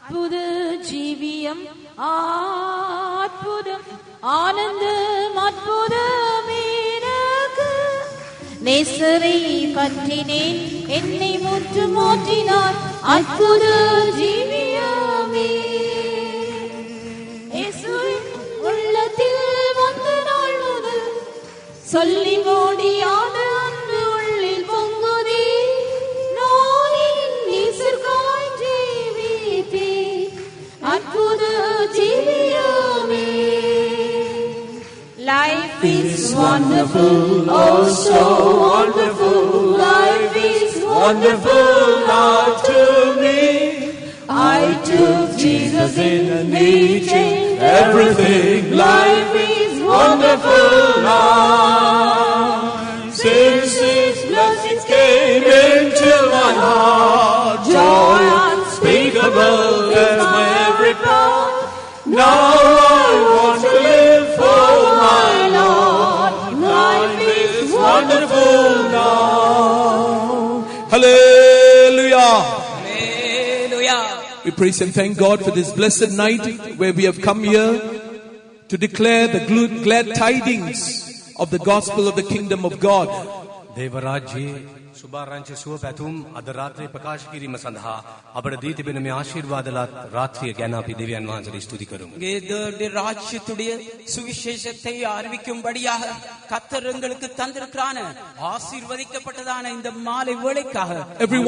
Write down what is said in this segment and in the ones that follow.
அற்புத ஜீவியம் அற்புதம் ஆனந்தம் அற்புதம் எனக்கு நேசரை பற்றினேன் என்னை முற்று மாற்றினார் அற்புத ஜீவியமே இயேசுவின் உள்ளத்தில் வந்த நாள் முதல் சொல்லி முடியாத அன்பு உள்ளில் பொங்குதே நானின் நேசர்காய் ஜீவித்தே அற்புத ஜீவியமே. Life is wonderful, oh so wonderful. Life is wonderful now to me. I took Jesus in and He changed everything. Life is wonderful now. Since His blessings came into my heart, joy unspeakable is my every part. Now I want to live for my Lord. Life is wonderful now. Hallelujah. Hallelujah. We praise and thank God for this blessed night where we have come here to declare the glad tidings of the gospel of the kingdom of God. देवराज्य सुबारांचे सुव पैथुम अद रात्रि प्रकाश cream संधा අපට දී තිබෙන මේ ආශිර්වාදලත් ராத்திரிய ගැන අපි දෙවියන් වහන්සේට ස්තුති කරමු. தேவனுடைய ராஜ்யத்துடைய சுவிசேஷத்தை அறிவிக்கும்படியாக கர்த்தர் எங்களுக்கு தந்திருக்கிறான ஆசீர்வதிக்கப்பட்டதான இந்த மாலை வேளைக்காக every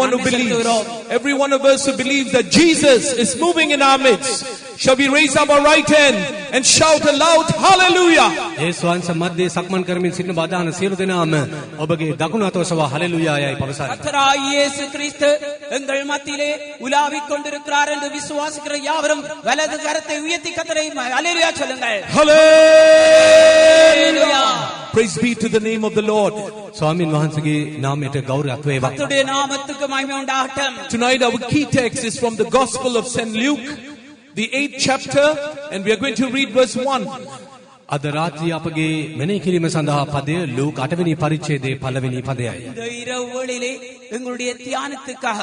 one of us who believes that Jesus is moving in our midst, shall we raise up our right hand and shout aloud hallelujah. යේසුස් වහන්සේ මැදේ සක්මන් කරමින් සිටින බදාන සියලු දෙනාම ඔබගේ දකුණු අත ඔසවා හලෙලූයා යයි පවසයි. கர்த்தராகிய இயேசு கிறிஸ்து எங்கள் மத்தியிலே உலாவிக் கொண்டிருக்கிறார் என்று விசுவாசிக்கிற யாவரும் வலது கரத்தை உயர்த்தி கர்த்தரை ஹalleluya சொல்லுங்கள். Hallelujah. Praise be to the name of the Lord. ස්වාමීන් වහන්සේගේ නාමයට ගෞරවයක් වේවා. கர்த்தருடைய நாமத்துக்கு மகிமை உண்டாகட்டும். Tonight our key text is from the Gospel of St. Luke, the 8th chapter, and we are going to read verse 1. අද රාත්‍රියේ අපගේ මෙනෙහි කිරීම සඳහා පදය ලූක 8 වෙනි පරිච්ඡේදයේ 1 වෙනි පදයයි. இந்த இரவு வேளையிலே எங்களுடைய தியானத்துக்காக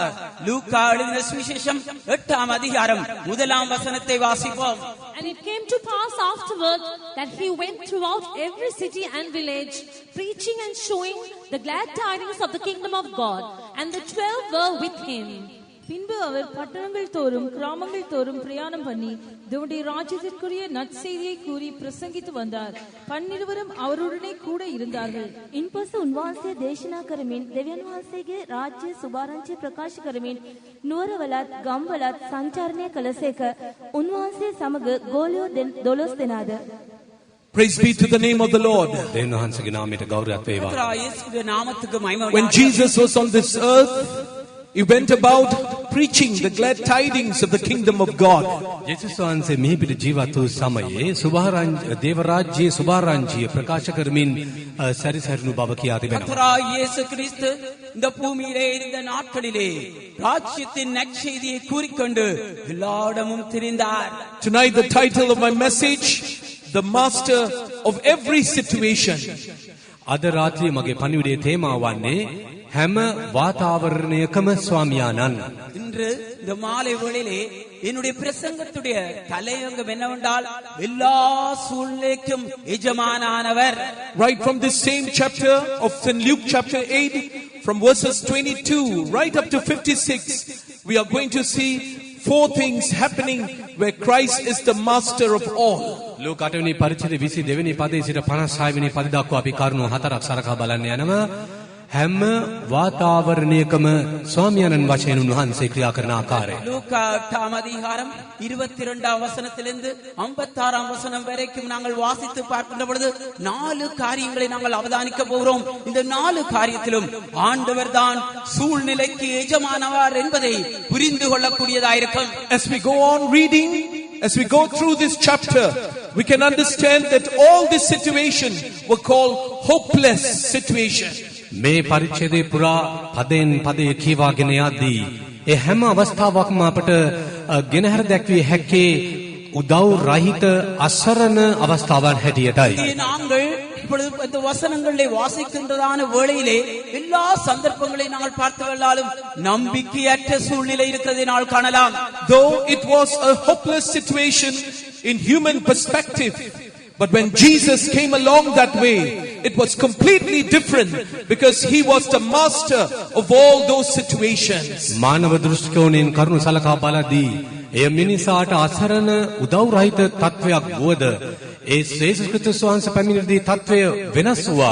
லூக்கா எழுதின சுவிசேஷம் 8ஆம் அதிகாரம் 1ஆம் வசனத்தை வாசிப்போம். And it came to pass afterward that he went throughout every city and village, preaching and showing the glad tidings of the kingdom of God, and the 12 were with him. பின்பு அவர் பட்டணங்கள் தோறும் கிராமங்கள் தோறும் பிரயாணம் பண்ணி தேவனுடைய ராஜ்யத்திற்குரிய நற்செய்தியை கூறி பிரசங்கித்து வந்தார். 12 அவருடனே கூட இருந்தார்கள். ඉන්පසු උන්වහන්සේ දේශනා කරමින් දෙවියන් වහන්සේගේ රාජ්‍ය සුභාරංචි ප්‍රකාශ කරමින් නුවරවලත් ගම්වලත් සංචාරණය කළසේක. උන්වහන්සේ සමග ගෝලියෝ 12 දෙනාද. Praise be to the name of the Lord. දෙවියන් වහන්සේගේ නාමයට ගෞරවයක් වේවා. యేసుගේ నామத்துக்கு మహిమ When Jesus was on this earth, He went about preaching the glad tidings of the kingdom of God. යේසුස් වහන්සේ මෙහි පිට ජීවත් වූ සමයේ සුභාරංචි දේවරාජ්‍යයේ සුභාරංචිය ප්‍රකාශ කරමින් සැරිසරණු බව කියා තිබෙනවා. கர்த்தராகிய இயேசு கிறிஸ்து இந்த பூமியிலே இருந்த நாட்களிலே ராஜ்யத்தின் நற்செய்தியை கூறிக்கொண்டு எல்லா இடமும் திரிந்தார். Tonight the title of my message, the master of every situation. අද රාත්‍රියේ මගේ පණිවිඩයේ තේමාව වන්නේ හැම වාතාවරණයකම ස්වාමියාණන්. இன்று இந்த மாலை வேளையிலே என்னுடைய பிரசங்கத்துடைய தலையங்கம் என்னவென்றால் எல்லா சூழ்நிலைக்கும் எஜமானானவர். Right from this same chapter of St. Luke chapter 8, from verses 22 right up to 56, we are going to see 4 things happening where Christ is the master of all. ලූක 8 වෙනි පරිච්ඡේදයේ 22 වෙනි පදයේ සිට 56 වෙනි පද දක්වා අපි කරුණු 4ක් සරකා බලන්න යනවා. හැම වාතාවරණයකම ස්වාමියාණන් වශයෙන් උන්වහන්සේ ක්‍රියා කරන ආකාරය. லூக்கா 8ஆம் அதிகாரம் 22ஆம் வசனத்திலிருந்து 56ஆம் வசனம் வரைக்கும் நாங்கள் வாசித்து பார்க்கின்ற பொழுது 4 காரியங்களை நாங்கள் அவதானிக்க போகிறோம். இந்த 4 காரியத்திலும் ஆண்டவர் தான் சூழ்நிலைக்கு எஜமானவர் என்பதை புரிந்து கொள்ளக்கூடியதாயிருக்கும். As we go on reading, as we go through this chapter, we can understand that all this situation were called hopeless situation. මේ පරිච්ඡේදයේ පුරා පදයෙන් පදයේ කියවාගෙන යද්දී ඒ හැම අවස්ථාවකම අපට ගෙනහැර දැක්විය හැක්කේ උදව් රහිත අසරණ අවස්ථාවන් හැටියටයි. நாங்கள் இப்பொழுது இந்த வசனங்களை வாசிக்கின்றதான வேளையிலே எல்லா சந்தர்ப்பங்களையும் நாங்கள் பார்த்துவெல்லாலும் நம்பிக்கையற்ற சூழ்நிலை இருக்கிறதை நாங்கள் காணலாம். Though it was a hopeless situation in human perspective, but when Jesus came along that way, it was completely different because he was the master of all those situations. මානව දෘෂ්ටිකෝණයෙන් කරුණු සලකා බලද්දී එය මිනිසාට අසරණ උදව් රහිත තත්වයක් වුවද ඒ යේසුස් ක්‍රිස්තුස් වහන්සේ පැමිණෙද්දී තත්වය වෙනස් වුණා.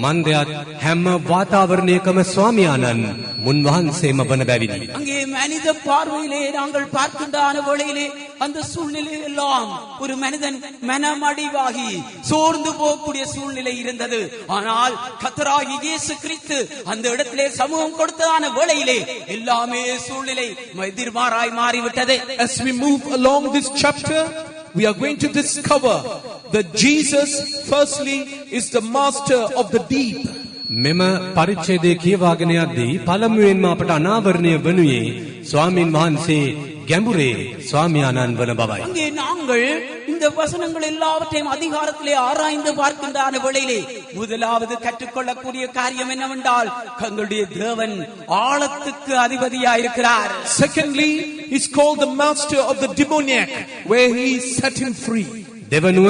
මන්දයත් හැම වාතාවරණයකම ස්වාමියාණන් මුන්වහන්සේම වන බැවිනි. அங்கே மனித பார்வையிலே நாங்கள் பார்க்கின்றான வேளையிலே அந்த சூழ்நிலை எல்லாம் ஒரு மனிதன் மனமடிவாகி சோர்ந்து போகக்கூடிய சூழ்நிலை இருந்தது. ஆனால் கர்த்தராகிய இயேசு கிறிஸ்து அந்த இடத்திலே சமூகம் கொடுத்ததான வேளையிலே எல்லாமே சூழ்நிலை எதிர்மாறாய் மாறிவிட்டது. As we move along this chapter, we are going to discover that Jesus firstly is the master of the deep. මෙම පරිච්ඡේදයේ කියවාගෙන යද්දී පළමුවෙන්ම අපට අනාවරණය වනුයේ ස්වාමින් වහන්සේ ගැඹුරේ ස්වාමියාණන් වන බවයි. அங்கே நாங்கள் இந்த வசனங்கள் எல்லாவற்றையும் அதிகாரத்திலே ஆராய்ந்து பார்க்கின்றான வேளையிலே முதலாவது கற்றுக்கொள்ளக்கூடிய காரியம் என்னவென்றால் எங்களுடைய தேவன் ஆழத்துக்கு அதிபதியாயிருக்கிறார். Secondly, he's called the master of the demoniac, where he set him free. දෙවනුව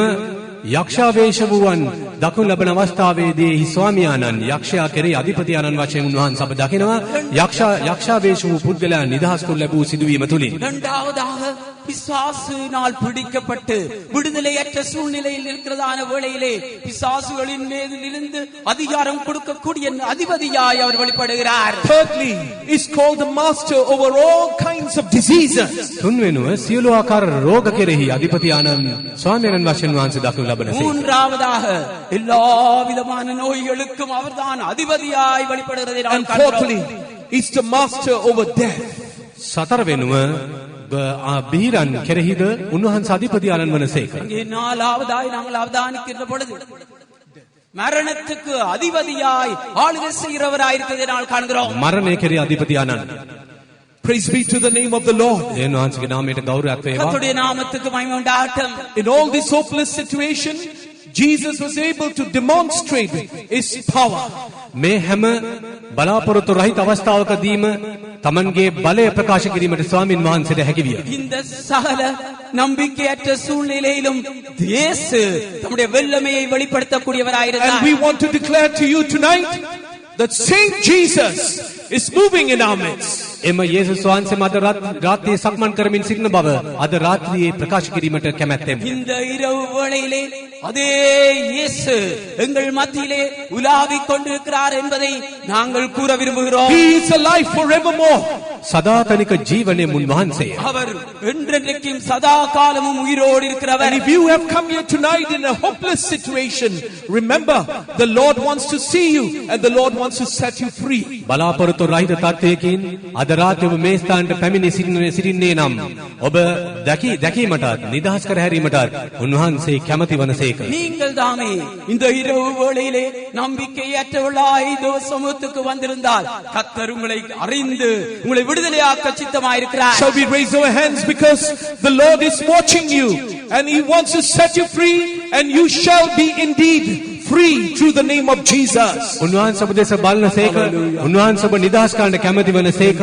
යක්ෂාවේශ වූවන් දකුණු ලබන අවස්ථාවේදී ස්වාමියාණන් යක්ෂයා කෙරෙහි අධිපතියාණන් වශයෙන් උන්වහන්සේ අප දකිනවා. යක්ෂාවේශ වූ පුද්ගලයා නිදහස් කර ලැබූ සිදුවීම තුලින් இரண்டாவதாக பிசாசினால் பிடிக்கப்பட்டு விடுதலையற்ற சூழ்நிலையில் இருக்கிறதான வேளையிலே பிசாசுகளின் மீது இருந்து அதிகாரம் கொடுக்கக்கூடிய அதிபதியாய் அவர் வெளிப்படுகிறார். Thirdly, is called the master over all kinds of diseases. තුන්වෙනුව සියලු ආකාර රෝග කෙරෙහි අධිපතියාණන් ස්වාමියාණන් වශයෙන් උන්වහන්සේ දක්වනු ලබන සේ. மூன்றாவதாக எல்லா விதமான நோய்களுக்கும் அவர்தான் அதிபதியாய் வெளிப்படுகிறதை நாம் And காண்கிறோம். fourthly, is the master over death. සතරවෙනුව බීරන් කෙරෙහිද උන්වහන්සේ අධිපතියාණන් වනසේක. இங்கே நாலாவதாய் நாங்கள் அவதானிக்கின்ற பொழுது மரணத்துக்கு அதிபதியாய் ஆளுகை செய்கிறவராய் இருக்கிறதை நாங்கள் காண்கிறோம். මරණය කෙරෙහි අධිපතියාණන්. Praise be to the name of the Lord. ඒ උන්වහන්සේගේ නාමයට ගෞරවයක් වේවා. கர்த்தருடைய நாமத்துக்கு மகிமை உண்டாகட்டும். In all this hopeless situation, Jesus was able to demonstrate his power. මේ හැම බලාපොරොත්තු රහිත අවස්ථාවකදීම තමන්ගේ බලය ප්‍රකාශ කිරීමට ස්වාමින් වහන්සේට හැකි විය. இந்த சகல நம்பிக்கையற்ற சூழ்நிலையிலும் இயேசு தம்முடைய வல்லமையை வெளிப்படுத்தக்கூடியவராயிருந்தார். And we want to declare to you tonight that same Jesus is moving in our midst. එම යේසුස් වහන්සේ මද රාත්‍රියේ සක්මන් කරමින් සිටින බව අද රාත්‍රියේ ප්‍රකාශ කිරීමට කැමැත්තෙමි. இந்த இரவு வேளையிலே அதே இயேசு எங்கள் மத்தியிலே உலாவிக் கொண்டிருக்கிறார் என்பதை நாங்கள் கூற விரும்புகிறோம். He is alive forevermore. සදාතනික ජීවනයේ මුන්වහන්සේ. அவர் என்றென்றைக்கும் சதா காலமும் உயிரோடு இருக்கிறவர். And if you have come here tonight in a hopeless situation, remember the Lord wants to see you and the Lord wants to set you free. බලාපොරොත්තු රහිත තත්වයකින් අද රාත්‍රියේ ඔබ මේ ස්ථානට පැමිණ සිටින්නේ නම් ඔබ දැකීමටත් නිදහස් කර හැරීමටත් උන්වහන්සේ කැමැති වනසේක. நீங்கள் தாமே இந்த இரவு வேளையிலே நம்பிக்கையற்றவர்களாய் தேவ சமூகத்துக்கு வந்திருந்தால் கர்த்தர் உங்களை அறிந்து உங்களை விடுதலையாக்க சித்தமாயிருக்கிறார். Shall we raise our hands because the Lord is watching you and he wants to set you free and you shall be indeed free through the name of Jesus. උන්වහන්සේ ඔබ දෙස බලනසේක උන්වහන්සේ ඔබ නිදහස් කරන්න කැමැති වනසේක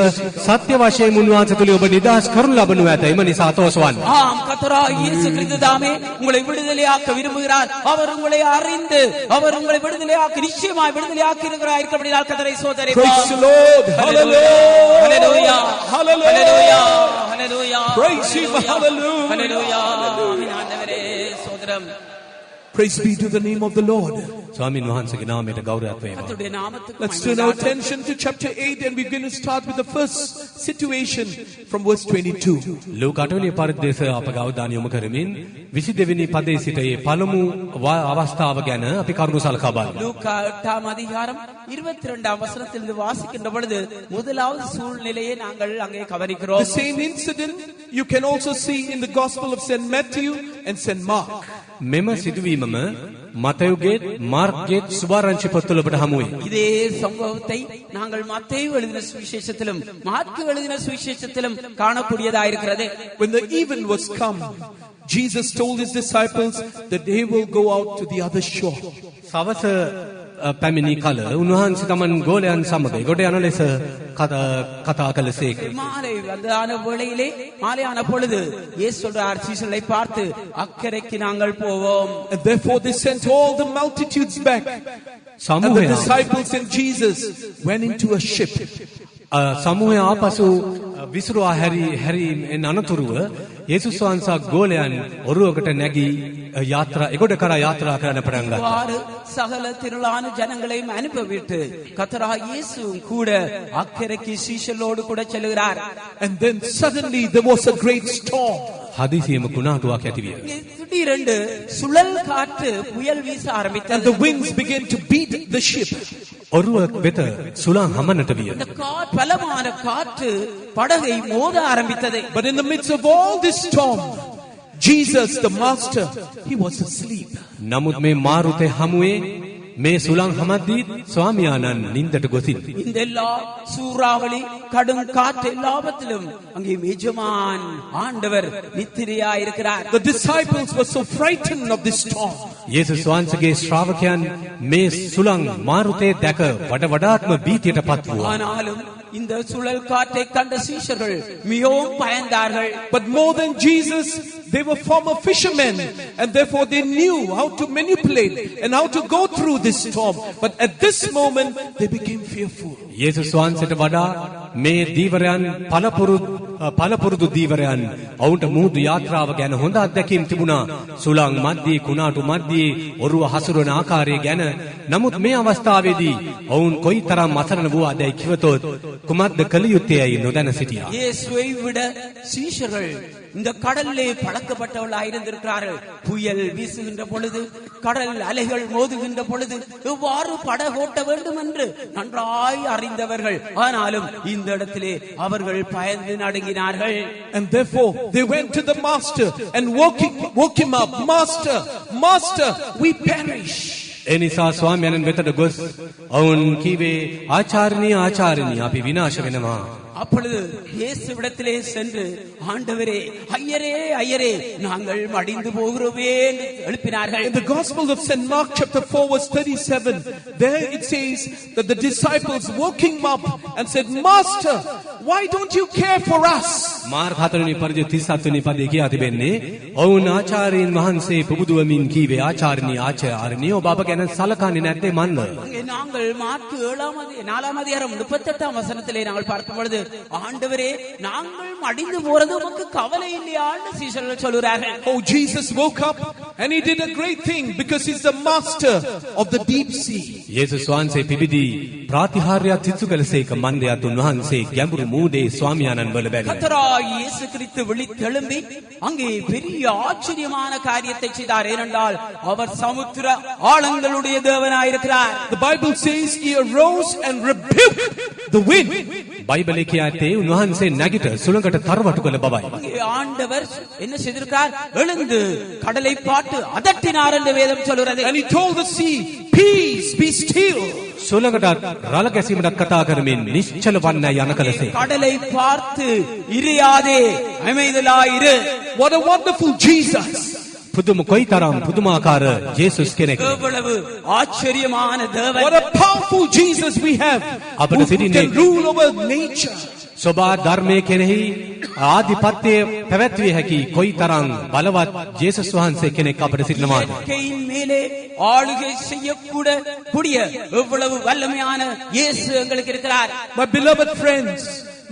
සත්‍ය වශයෙන් උන්වහන්සේ තුල ඔබ නිදහස් කරනු ලබනු ඇත. එම නිසා අතෝසවන්න. ஆம், கர்த்தராகிய இயேசு கிறிஸ்து தாமே உங்களை விடுதலையாக்க விரும்புகிறார். அவர் உங்களை அறிந்து அவர் உங்களை விடுதலையாக்க நிச்சயமாய் விடுதலையாக்கி இருக்கிறார். இருக்கிறபடியால் கர்த்தரை சோதரிப்பார். Praise the Lord. Hallelujah. Hallelujah. Hallelujah. Hallelujah. Praise him. Hallelujah. ஹல்லேலூயா. ஆண்டவரே சோதரம். Praise be to the name of the Lord. ස්වාමින් වහන්සේගේ නාමයට ගෞරවයක් වේවා. கர்த்தருடைய நாமத்துக்கு Let's மகிமை turn our உண்டாகட்டும். attention to chapter 8 and we're going to start with the first situation from verse 22. ලෝක 8 වෙනි පරිද්දේශ අප අවධානය යොමු කරමින් 22 වෙනි පදයේ සිට ඒ පළමු අවස්ථාව ගැන අපි කරුණු සලකා බලමු. லூக்கா 8ஆம் அதிகாரம் 22ஆம் வசனத்திலிருந்து வாசிக்கின்ற பொழுது முதலாவது சூழ்நிலையை நாங்கள் அங்கே கவனிக்கிறோம். The same incident you can also see in the Gospel of St. Matthew and St. Mark. මෙම සිදුවීමම මතයුගේ මාර්ක්ගේ සුභාරංචි පොත්වල ඔබට හමු වේ. இதே சம்பவத்தை நாங்கள் மத்தேயு எழுதின சுவிசேஷத்திலும் மாற்கு எழுதின சுவிசேஷத்திலும் காணக்கூடியதாயிருக்கிறது. When the even was come, Jesus told his disciples that they will go out to the other shore. සවස පැමිණි කල උන්වහන්සේ තමන් ගෝලයන් සමග ගොඩ යන ලෙස කතා කළසේක. மாலை வந்தான வேளையிலே மாலையான பொழுது இயேசு சொல்றார் சீஷர்களை பார்த்து அக்கரைக்கு நாங்கள் போவோம். And therefore they sent all the multitudes back. And the disciples and Jesus went into a ship. සමූහය ආපසු විසිරුවා හැරි අනතුරුව යේසුස් වහන්සේ ගෝලයන් ඔරුවකට නැගී යාත්‍රා එගොඩ කරා යාත්‍රා කරන්න පටන් ගත්තා. சகல திரளான ஜனங்களையும் அனுப்பிவிட்டு கர்த்தராகிய இயேசு கூட அக்கரைக்கு சீஷர்களோடு கூட செல்கிறார். And then suddenly there was a great storm. හදිසියෙම කුණාටුවක් ඇති විය. திடீரென்று சுழல் காற்று புயல் வீச ஆரம்பித்தது. And the winds began to beat the ship. ඔරුව වෙත සුළං හමන්නට විය. பலமான காற்று படகை மோத ஆரம்பித்தது. But in the midst of all this storm, Jesus the master, he was asleep. නමුත් මේ මාරුතේ හමුවේ මේ සුළං හමද්දී ස්වාමියාණන් නින්දට ගොසින්. இந்த எல்லா சூறாவளி கடும் காற்று எல்லாவற்றிலும் அங்கே எஜமான் ஆண்டவர் நித்திரையாயிருக்கிறார். The disciples were so frightened of this storm. යේසුස් වහන්සේගේ ශ්‍රාවකයන් මේ සුළං මාරුතේ දැක වඩාත්ම බීතියට පත් වුණා. ஆனாலும் இந்த சுழல் காற்றை கண்ட சீஷர்கள் மிகவும் பயந்தார்கள். But more than Jesus, they were former fishermen, and therefore they knew how to manipulate and how to go through this storm. But at this moment, they became fearful. යේසුස් වහන්සේට වඩා මේ දීවරයන් පළපුරුදු දීවරයන් ඔවුන්ට මුහුදු යාත්‍රාව ගැන හොඳ අත්දැකීම් තිබුණා. සුළං මැද්දේ කුණාටු මැද්දේ ඔරුව හසුරවන ආකාරය ගැන. නමුත් මේ අවස්ථාවේදී ඔවුන් කොයිතරම් අසරණ වූවාදයි කිවතොත් කුමක්ද කළ යුත්තේයි නොදැන සිටියා. இயேசுவை விட சீஷர்கள் இந்த கடல்லே பழக்கப்பட்டவர்களாக இருந்திருக்கிறார்கள். புயல் வீசுகின்ற பொழுது, கடல் அலைகள் மோதுகின்ற பொழுது எவ்வாறு படகோட்ட வேண்டும் என்று நன்றாய் அறிந்தவர்கள். ஆனாலும் இந்த இடத்திலே அவர்கள் பயந்து நடுங்கினார்கள். And therefore they went to the master and woke him up. Master, master, we perish. එනිසා ස්වාමීන් වෙතට ගොස් ඔවුන් කීවේ ආචාර්යනී අපි විනාශ වෙනවා. அப்பொழுது இயேசுவிடத்திலே சென்று ஆண்டவரே ஐயரே ஐயரே நாங்கள் மடிந்து போகிறோமே என்று எழுப்பினார்கள். In the Gospel of St. Mark chapter 4 verse 37, there it says that the disciples woke him up and said, Master, why don't you care for us? මාර්ක 4 වෙනි පරිදි 37 වෙනි පදයේ කියා තිබෙන්නේ ඔවුන් ආචාර්යයන් වහන්සේ පුබුදුවමින් කීවේ ආචාර්යනී ඔබ අප ගැන සලකන්නේ නැත්තේ මන්ද? அங்கே நாங்கள் மாற்கு 4ஆம் அதிகாரம் 38ஆம் வசனத்திலே நாங்கள் பார்க்கும் பொழுது ஆண்டவரே நாங்கள் மடிந்து போறது உமக்கு கவலை இல்லையான்னு சீஷர்கள் சொல்றார்கள். Oh, Jesus woke up and he did a great thing because he's the master of the deep sea. යේසුස් වහන්සේ පිබිදී ප්‍රාතිහාර්යයක් සිදු කළසේක මන්දයා තුන් වහන්සේ ගැඹුරු මූදේ ස්වාමියාණන් වල බැලුවා. கர்த்தராகிய இயேசு கிறிஸ்து விழித்தெழும்பி அங்கே பெரிய ஆச்சரியமான காரியத்தை செய்தார். ஏனென்றால் அவர் சமுத்திர ஆழங்களுடைய தேவனாயிருக்கிறார். The Bible says he arose and rebuked the wind. බයිබලයේ කියate උන්වහන්සේ නැගිට සුළඟට තරවටු කළ බවයි. ஆண்டவர் என்ன செய்திருக்கார்? எழுந்து கடலை பார்த்து அதட்டினார் என்று வேதம் சொல்கிறது. And he told the sea, peace, be still. සුළඟට රළ ගැසීමක් කතා කරමින් නිශ්චල වන්නයි යන කලසේ. கடலை பார்த்து ඉරියාදේ அமைதலாயிரு. What a wonderful Jesus. පුදුම කොයිතරම් පුදුමාකාර යේසුස් කෙනෙක්. எவ்வளவு ஆச்சரியமான தேவன். What a powerful Jesus we have. අපට Who සිටින්නේ can rule over nature. සෝබා ධර්මයේ කෙරෙහි ආධිපත්‍ය පැවැත්විය හැකි කොයිතරම් බලවත් යේසුස් වහන්සේ කෙනෙක් අපට සිටිනවා. இயற்கையின் மேலே ஆளுகை செய்யக்கூட கூடிய எவ்வளவு வல்லமையான இயேசு எங்களுக்கு இருக்கிறார். My beloved friends,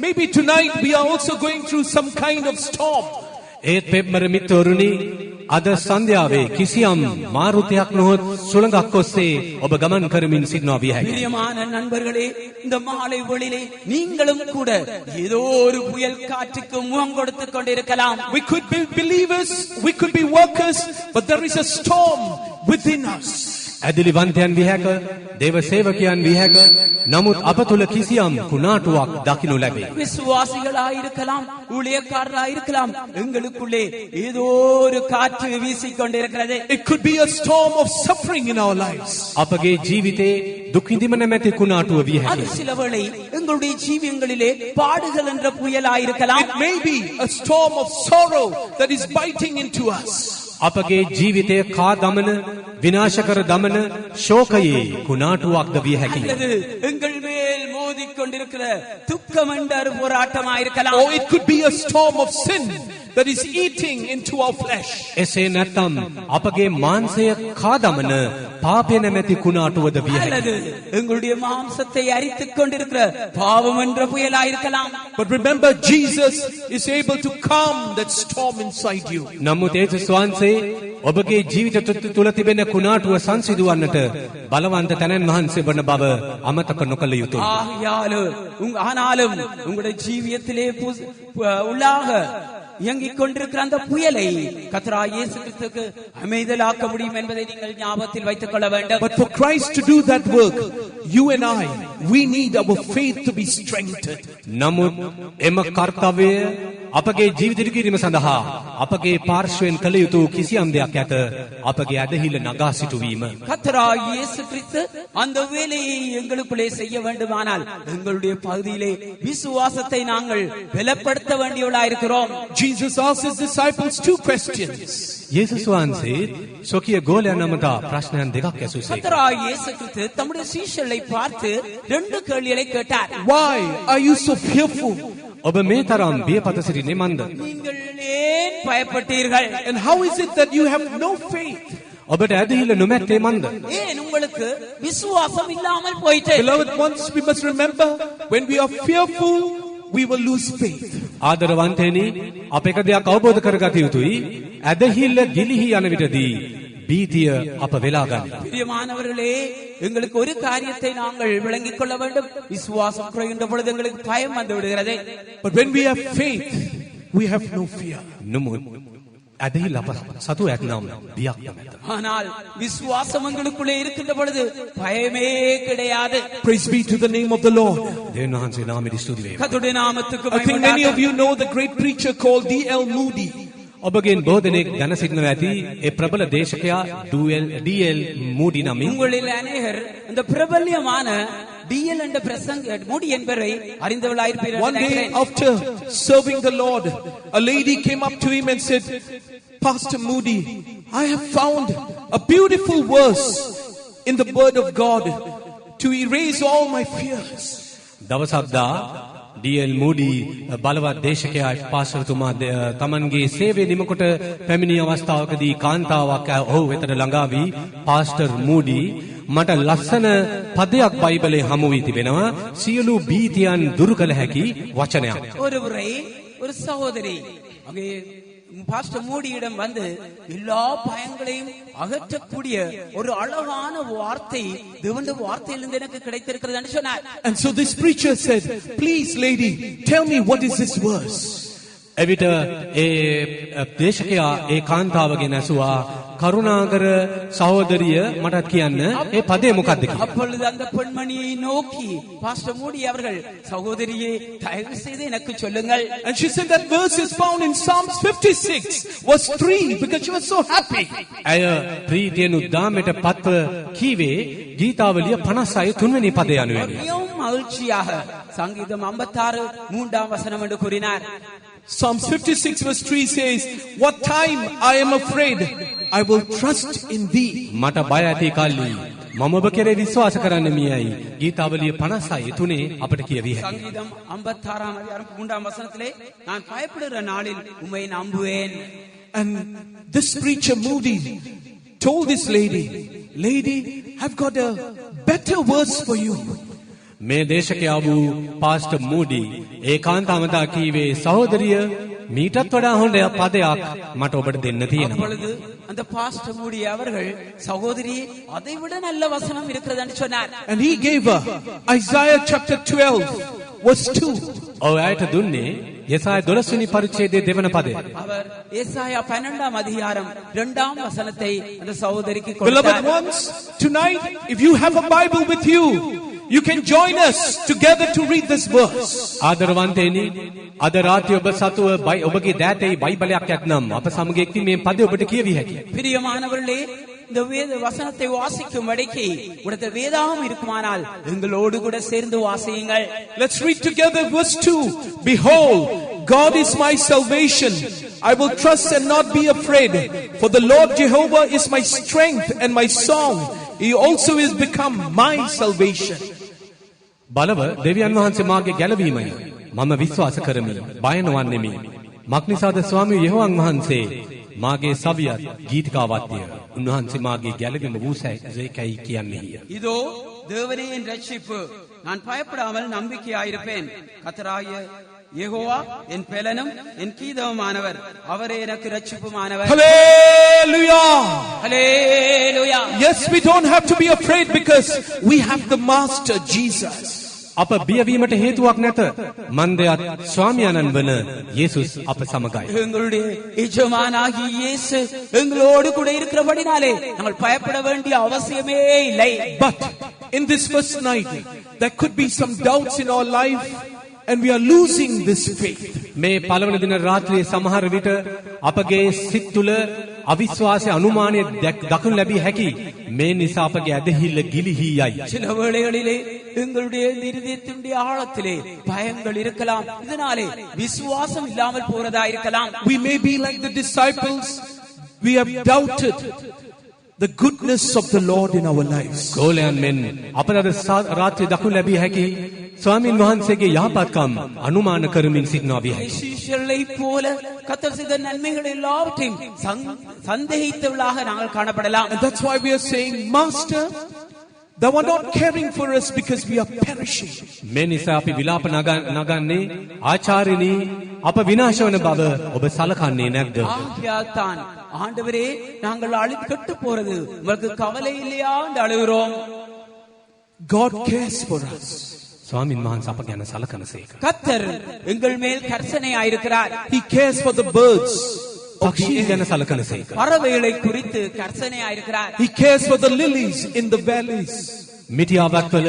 maybe tonight we are also going through some kind of storm. ඒත් පෙම්බර මිත්‍රවරුනි අද සන්ධ්‍යාවේ කිසියම් මාරුතයක් නොහොත් සුළඟක් ඔස්සේ ඔබ ගමන් කරමින් සිටනවා විය හැකියි. பிரியமான நண்பர்களே, இந்த மாலை வேளையிலே நீங்களும் கூட ஏதோ ஒரு புயல் காற்றுக்கு முகம் கொடுத்து கொண்டிருக்கலாம். We could be believers, we could be workers, but there is a storm within us. ඇදිලිවන්තයන් විහැක දේව සේවකයන් විහැක නමුත් අප තුල කිසියම් කුණාටුවක් දකින්නු ලැබේ. விசுவாசிகளாய் இருக்கலாம், ஊழியக்காரராய் இருக்கலாம், எங்களுக்குள்ளே ஏதோ ஒரு காற்று வீசிக்கொண்டிருக்கிறது. It could be a storm of suffering in our lives. අපගේ ජීවිතේ දුක් විඳින්න නැමැති කුණාටුව විය அது හැකියි. சில வேளை எங்களுடைய ஜீவியங்களிலே பாடுகள் என்ற புயலாய் இருக்கலாம். It may be a storm of sorrow that is biting into us. අපගේ ජීවිතය කා දමන විනාශකර දමන ශෝකයේ කුණාටුවක්ද විය හැකියි. அல்லது எங்கள் மேல் மோதிக்கொண்டிருக்கிற துக்கம் என்ற ஒரு போராட்டமாய் இருக்கலாம். Or it could be a storm of sin that is eating into our flesh. එසේ නැත්නම් අපගේ මාංශය කා දමන පාපය නැමැති කුණාටුවද විය හැකියි. அல்லது எங்களுடைய மாம்சத்தை அரித்துக் கொண்டிருக்கிற பாவம் என்ற புயலாய் இருக்கலாம். But remember, Jesus is able to calm that storm inside you. නමුත් යේසුස් වහන්සේ ඔබගේ ජීවිත තුළ තිබෙන කුණාටුව සංසිඳවන්නට බලවන්ත තැනන් වහන්සේ වන බව අමතක නොකළ යුතුයි. ஆனாலும் உங்களுடைய ஜீவியத்திலே உள்ளாக இயங்கிக் கொண்டிருக்கிற அந்த புயலை கர்த்தராகிய இயேசு கிறிஸ்துவுக்கு அமைதலாக்க முடியும் என்பதை நீங்கள் ஞாபகத்தில் வைத்துக் கொள்ள வேண்டும். But for Christ to do that work, you and I, we need our faith to be strengthened. නමුත් එම කර්තව්‍යය අපගේ ජීවිතය කිරීම සඳහා අපගේ පාර්ශ්වයෙන් කළ යුතු කිසියම් දෙයක් ඇත අපගේ ඇදහිල්ල නගා සිටුවීම. கர்த்தராகிய இயேசு கிறிஸ்து அந்த வேலையை எங்களுக்குள்ளே செய்ய வேண்டுமானால் எங்களுடைய பகுதியிலே விசுவாசத்தை நாங்கள் பலப்படுத்த வேண்டியவர்களாயிருக்கிறோம். Jesus asked his disciples two questions. යේසුස් වහන්සේ සොකිය ගෝලයන් අමතා ප්‍රශ්නයන් දෙකක් ඇසුසේ. கர்த்தராகிய இயேசு கிறிஸ்து தம்முடைய சீஷர்களை பார்த்து ரெண்டு கேள்விகளை கேட்டார். Why are you so fearful? ඔබ මේ තරම් බියපත සිටින්නේ මන්ද? நீங்கள் ஏன் பயப்பட்டீர்கள்? And how is it that you have no faith? ඔබට ඇදහිල්ල නොමැත්තේ මන්ද? ஏன் உங்களுக்கு விசுவாசம் இல்லாமல் போயிட்டு? Beloved ones, we must remember, when we are fearful, we will lose faith. ආදරවන්තයනි අප එක දෙයක් අවබෝධ කරගත යුතුයි. ඇදහිල්ල ගිලිහි යන විටදී බීතිය අප වෙලා ගන්නවා. பிரியமானவர்களே, எங்களுக்கு ஒரு காரியத்தை நாங்கள் விளங்கிக் கொள்ள வேண்டும். விசுவாசம் குறைகின்ற பொழுது எங்களுக்கு பயம் வந்து விடுகிறது. But when we have faith, we have no fear. නමුත් ඇදහිල්ල අප සතු ඇත්නම් බියක් නැත. ஆனால் விசுவாசம் எங்களுக்குள்ளே இருக்கின்ற பொழுது பயமே கிடையாது. Praise be to the name of the Lord. දෙවියන් වහන්සේ නාමයට ස්තුති වේවා. கர்த்தருடைய நாமத்துக்கு I think many of you know the great preacher called D.L. Moody. ඔබගෙන් බොහෝ දෙනෙක් දැන සිටිනවා ඇති ඒ ප්‍රබල දේශකයා ඩී.එල්. මූඩි නමින්. உங்களில் அநேகர் இந்த பிரபல்யமான டிஎல் என்ற பிரசங்க மூடி என்பவரை அறிந்தவர்களாயிருப்பீர்கள். One day after serving the Lord, a lady came up to him and said, Pastor Moody, I have found a beautiful verse in the word of God to erase all my fears. දවසක්දා ඩී.එල්. මූඩි බලවත් දේශකයා පාස්ටර්තුමා තමන්ගේ සේවය නිමකොට පැමිණි අවස්ථාවකදී කාන්තාවක් ඔහු වෙතට ළඟා වී pastor මූඩි මට ලස්සන පදයක් බයිබලයේ හමු වී තිබෙනවා සියලු බීතියන් දුරු කළ හැකි වචනයක්. ஒரு முறை ஒரு சகோதரி அங்கே பாஸ்டர் மூடியிடம் வந்து எல்லா பயங்களையும் அகற்றக்கூடிய ஒரு அழகான வார்த்தை தேவனுடைய வார்த்தையிலிருந்து எனக்கு கிடைத்திருக்கிறது என்று சொன்னார். And so this preacher said, please lady, tell me what is this verse? එවිට ඒ දේශකයා ඒ කාන්තාවගෙන් ඇසුවා කරුණාකර සහෝදරිය මටත් කියන්න ඒ පදේ මොකක්ද කියලා. அப்பொழுது அந்த பெண்மணியை நோக்கி பாஸ்டர் மூடி அவர்கள் சகோதரியே தயவு செய்து எனக்கு சொல்லுங்கள். And she said that verse is found in Psalms 56 verse 3 because she was so happy. ඇය ප්‍රීතියෙන් උද්දාමයට පත්ව කීවේ ගීතාවලිය 56 3වෙනි පදය යනුවෙනි. மிகவும் மகிழ்ச்சியாக சங்கீதம் 56 3ஆம் வசனம் என்று கூறினார். Psalms 56 verse 3 says, what time I am afraid, I will trust in thee. මට බය ඇති කල්ලි මම ඔබ කෙරේ විශ්වාස කරන්න මියයි. ගීතාවලිය 56 3 අපට කියවි හැකියි. சங்கீதம் 56ஆம் அதிகாரம் 3ஆம் வசனத்திலே நான் பயப்படுகிற நாளில் உம்மை நம்புவேன். And this preacher Moody told this lady, I've got a better verse for you. මේ දේශකයා වූ පාස්ටර් මූඩි ඒකාන්තවමතා කීවේ සහෝදරිය මීටත් වඩා හොඳ පදයක් මට ඔබට දෙන්න තියෙනවා. அப்பொழுது அந்த பாஸ்டர் மூடி அவர்கள் சகோதரி அதை விட நல்ல வசனம் இருக்கிறது என்று சொன்னார். And he gave her Isaiah chapter 12 verse 2. ඔය ඇයට දුන්නේ යසාය 12 වෙනි පරිච්ඡේදයේ දෙවන පදය. அவர் ஏசாயா 12ஆம் அதிகாரம் 2ஆம் வசனத்தை அந்த சகோதரிக்கு Beloved கொடுத்தார். ones, tonight, if you have a Bible with you, you can join us together to read this verse. ආදරවන්තයනි අද රාත්‍රියේ ඔබ සතුව ඔබගේ දෑතේ බයිබලයක් ඇත්නම් අප සමග එක්වී මේ පදය ඔබට කියවිය හැකියි. பிரியமானவர்களே, இந்த வேத வசனத்தை வாசிக்கும் வரைக்கு உடைய வேதாகம் இருக்குமானால் எங்களோடு கூட சேர்ந்து வாசியுங்கள். Let's read together verse 2. Behold, God is my salvation. I will trust and not be afraid. For the Lord Jehovah is my strength and my song. He also is become my salvation. බලව දෙවියන් වහන්සේ මාගේ ගැලවීමයි. මම විශ්වාස කරමි. බය නොවන්නෙමි. මක්නිසාද ස්වාමී යෙහෝවන් වහන්සේ මාගේ සවියත් ගීතිකාවත්ය. උන්වහන්සේ මාගේ ගැලවීම වූසේකයි කියන්නේය. இதோ தேவனே என் ரட்சிப்பு, நான் பயப்படாமல் நம்பிக்கையாயிருப்பேன். கர்த்தராகிய யெகோவா என் பெலனும் என் கீதமுமானவர், அவரே எனக்கு ரட்சிப்புமானவர். Hallelujah! Hallelujah. Yes, we don't have to be afraid because we have the Master Jesus. අප බියවීමට හේතුවක් නැත. මන්දයත් ස්වාමියාණන් වන යේසුස් අප සමගයි. எங்களுடைய எஜமானாகிய இயேசு எங்களோடு கூட இருக்கிறபடினாலே நாங்கள் பயப்பட வேண்டிய அவசியமே இல்லை. But in this first night, there could be some doubts in our life and we are losing this faith. මේ පළවන දින රාත්‍රියේ සමහර විට අපගේ සිත් තුළ අවිශ්වාසය අනුමානය දක්වනු ලැබිය හැකි. මේ නිසා අපගේ ඇදහිල්ල ගිලිහී යයි. சில வேளைகளிலே எங்களுடைய இருதயத்தினுடைய ஆழத்திலே பயங்கள் இருக்கலாம். இதனாலே விசுவாசம் இல்லாமல் போறதா இருக்கலாம். We may be like the disciples. We have doubted the goodness of the Lord in our lives. ගෝලයන් මෙන් අපට අද රාත්‍රියේ දක්වනු ලැබිය හැකි ස්වාමීන් වහන්සේගේ යහපත්කම් අනුමාන කරමින් සිටිනවා විය හැකියි. சிஷ்யர்களை போல கர்த்தர் செய்த நன்மைகள் எல்லாவற்றையும் சந்தேகித்தவர்களாக நாங்கள் காணப்படலாம். And that's why we are saying, Master, thou art not caring for us because we are perishing. මේ නිසා අපි විලාප නගන්නේ ආචාර්යනි අප විනාශ වන බව ඔබ සලකන්නේ නැද්ද? ஆகையால் தான் ஆண்டவரே, நாங்கள் அழிக்கட்டு போறது உங்களுக்கு கவலை இல்லையா என்று அழுகிறோம். God cares for us. ස්වාමීන් වහන්සේ අප ගැන සලකනසේක. கர்த்தர் எங்கள் மேல் கர்சனையாயிருக்கிறார். He cares for the birds. පක්ෂීන් ගැන සලකනසේක. பறவைகளை குறித்து கர்சனையாயிருக்கிறார். He cares for the lilies in the valleys. මිටියාවත්වල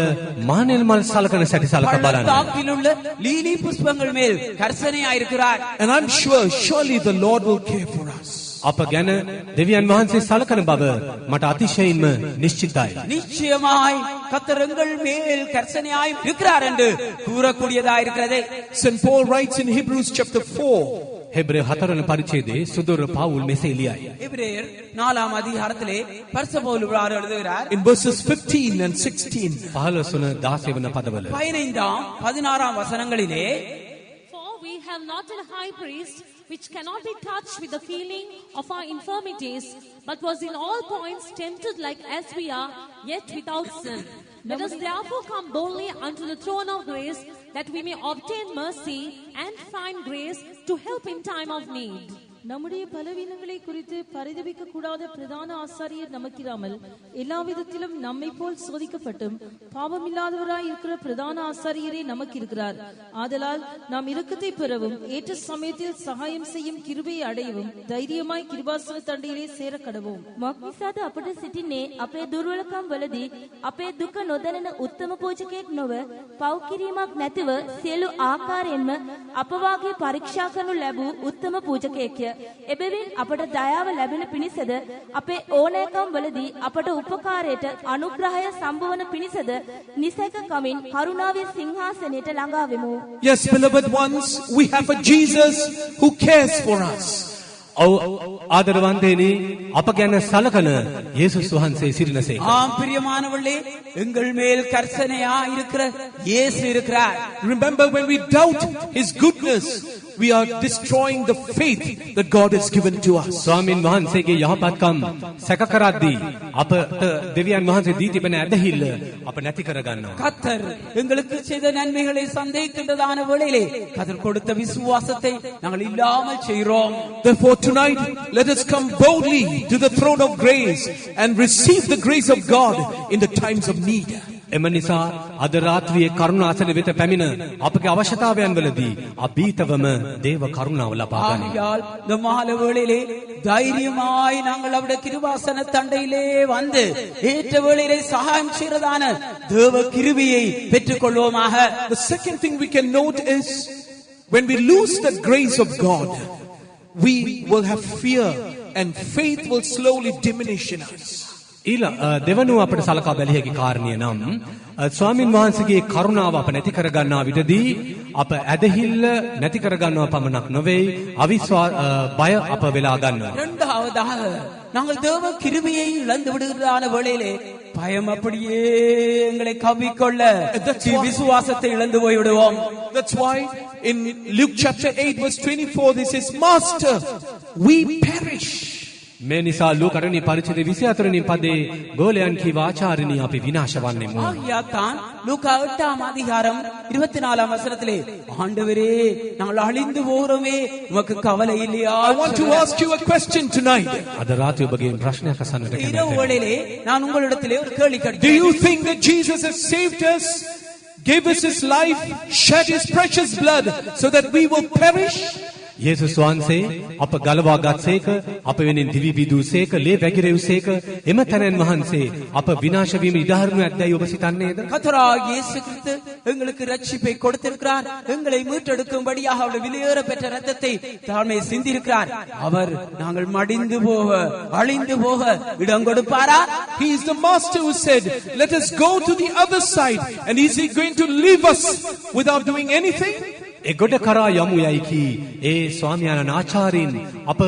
මානෙල් මල් සලකන සැටි සලක බලන්න. பள்ளத்தாக்கில் உள்ள லீலி புஷ்பங்கள் மேல் கர்சனையாயிருக்கிறார். And I'm sure, surely the Lord will care for us. අප ගැන දෙවියන් වහන්සේ සලකන බව මට අතිශයින්ම නිශ්චිතයි. நிச்சயமாய் கர்த்தர் எங்கள் மேல் கர்சனையாய் இருக்கிறார் என்று கூறக்கூடியதா இருக்கிறது. St. Paul writes in Hebrews chapter 4. හෙබ්‍රේ 4 වන පරිච්ඡේදයේ සුදොර පවුල් මෙසේ ලියයි. எபிரேயர் 4ஆம் அதிகாரத்திலே பரிசுத்த பவுல் இவ்வாறு எழுதுகிறார். In verses 15 and 16. 15 වන 16 වන පදවල 15ஆம் 16ஆம் வசனங்களிலே, For we have not a high priest which cannot be touched with the feeling of our infirmities, but was in all points tempted like as we are, yet without sin. Let us therefore come boldly unto the throne of grace, that we may obtain mercy and find grace to help in time of need. நம்முடைய பலவீனங்களை குறித்து பரிதபிக்க கூடாத பிரதான ஆசாரியர் நமக்கிராமல் எல்லா விதத்திலும் நம்மை போல் சோதிக்கப்பட்டும் பாவமில்லாதவராய் இருக்கிற பிரதான ஆசாரியரே நமக்கு இருக்கிறார். ஆதலால் நாம் இரக்கத்தை பெறவும் ஏற்ற சமயத்தில் சகாயம் செய்யும் கிருபையை அடையவும் தைரியமாய் கிருபாசன தண்டையிலே சேர கடவோம். මක්නිසාද අපට සිටින්නේ අපේ දුර්වලකම් වලදී අපේ දුක නොදැනෙන උත්තම පූජකයෙක් නොව පව් කිරීමක් නැතිව සියලු ආකාරයෙන්ම අප වාගේ පරීක්ෂා කරනු ලැබූ උත්තම පූජකයෙක්ය. එබැවින් අපට දයාව ලැබෙන පිණිසද අපේ ඕනෑකම් වලදී අපට උපකාරයට අනුග්‍රහය සම්බවන පිණිසද නිසක කමින් කරුණාවේ සිංහාසනයට ළඟා වෙමු. Yes, beloved ones, we have a Jesus who cares for us. ආදරවන්තයනි අප ගැන සලකන යේසුස් වහන්සේ සිටිනසේ. ஆம் பிரியமானவர்களே, எங்கள் மேல் கர்சனையாய் இருக்கிற இயேசு இருக்கிறார். Remember, when we doubt His goodness, we are destroying the faith that God has given to us. ස්වාමීන් වහන්සේගේ යහපත්කම් සැක කරද්දී අපට දෙවියන් වහන්සේ දී තිබෙන ඇදහිල්ල අප නැති කර ගන්නවා. கர்த்தர் எங்களுக்கு செய்த நன்மைகளை சந்தேகிக்கின்றதான வேளையிலே கர்த்தர் கொடுத்த விசுவாசத்தை நாங்கள் இல்லாமல் செய்கிறோம். Therefore tonight, let us come boldly to the throne of grace and receive the grace of God in the times of need. එම නිසා අද රාත්‍රියේ කරුණාසන වෙත පැමිණ අපගේ අවශ්‍යතාවයන් වලදී අභීතවම දේව කරුණාව ලබා ගනිමු. ஆகையால் இந்த மாலை வேளையிலே தைரியமாய் நாங்கள் அவருடைய கிருபாசன தண்டையிலே வந்து ஏற்ற வேளையிலே சகாயம் செய்யறதான தேவ கிருபையை பெற்றுக்கொள்வோமாக. The second thing we can note is when we lose the grace of God, we will have fear and faith will slowly diminish in us. දෙවනුව අපට සලකා බැලිය හැකි කාරණය නම් ස්වාමින් වහන්සේගේ කරුණාව අප නැති කර ගන්නා විටදී අප ඇදහිල්ල නැති කර ගන්නවා පමණක් නොවේ බය අප වෙලා ගන්නවා. இரண்டாவதாக நாங்கள் தேவ கிருபையை இழந்து விடுகிறதான வேளையிலே பயம் அப்படியே எங்களை கவ்விக்கொள்ள விசுவாசத்தை இழந்து போய் விடுவோம். That's why in Luke chapter 8 verse 24 this says, Master, we perish. මේ නිසා ලූකරණී පරිච්ඡේද 24 වෙනි පදේ ගෝලයන් කීව ආචාර්යනි අපි විනාශ වන්නෙමු. ஆகையால்தான் லூக்கா 8ஆம் அதிகாரம் 24ஆம் வசனத்திலே ஆண்டவரே நாங்கள் அழிந்து போகிறோமே உமக்கு கவலை இல்லையா? I want to ask you a question tonight. අද රාත්‍රියේ ඔබගෙන් ප්‍රශ්නයක් අසන්නට කැමතියි. இரவு வேளையிலே நான் உங்களிடத்திலே ஒரு கேள்வி கேட்கிறேன். Do you think that Jesus has saved us, gave us his life, shed his precious blood so that we will perish? යේසුස් වහන්සේ අප ගලවා ගත්සේක අප වෙනින් දිවි බිඳුසේක ලේ වැగిරෙව්සේක එම තැනන් වහන්සේ අප විනාශ වීම ඉඩහරිනු ඇද්දයි ඔබ සිතන්නේද? கர்த்தராகிய இயேசு கிறிஸ்து எங்களுக்கு ரட்சிப்பை கொடுத்திருக்கிறார். எங்களை மீட்டெடுக்கும்படியாக அவருடைய விலையேற பெற்ற இரத்தத்தை தாமே சிந்திருக்கிறார். அவர் நாங்கள் மடிந்து போக அழிந்து போக இடம் கொடுப்பாரா? He is the master who said, let us go to the other side, and is he going to leave us without doing anything? ඒ ගොඩ කරා යමු යයි කී ඒ ස්වාමියාණන් ආචාර්යින් අප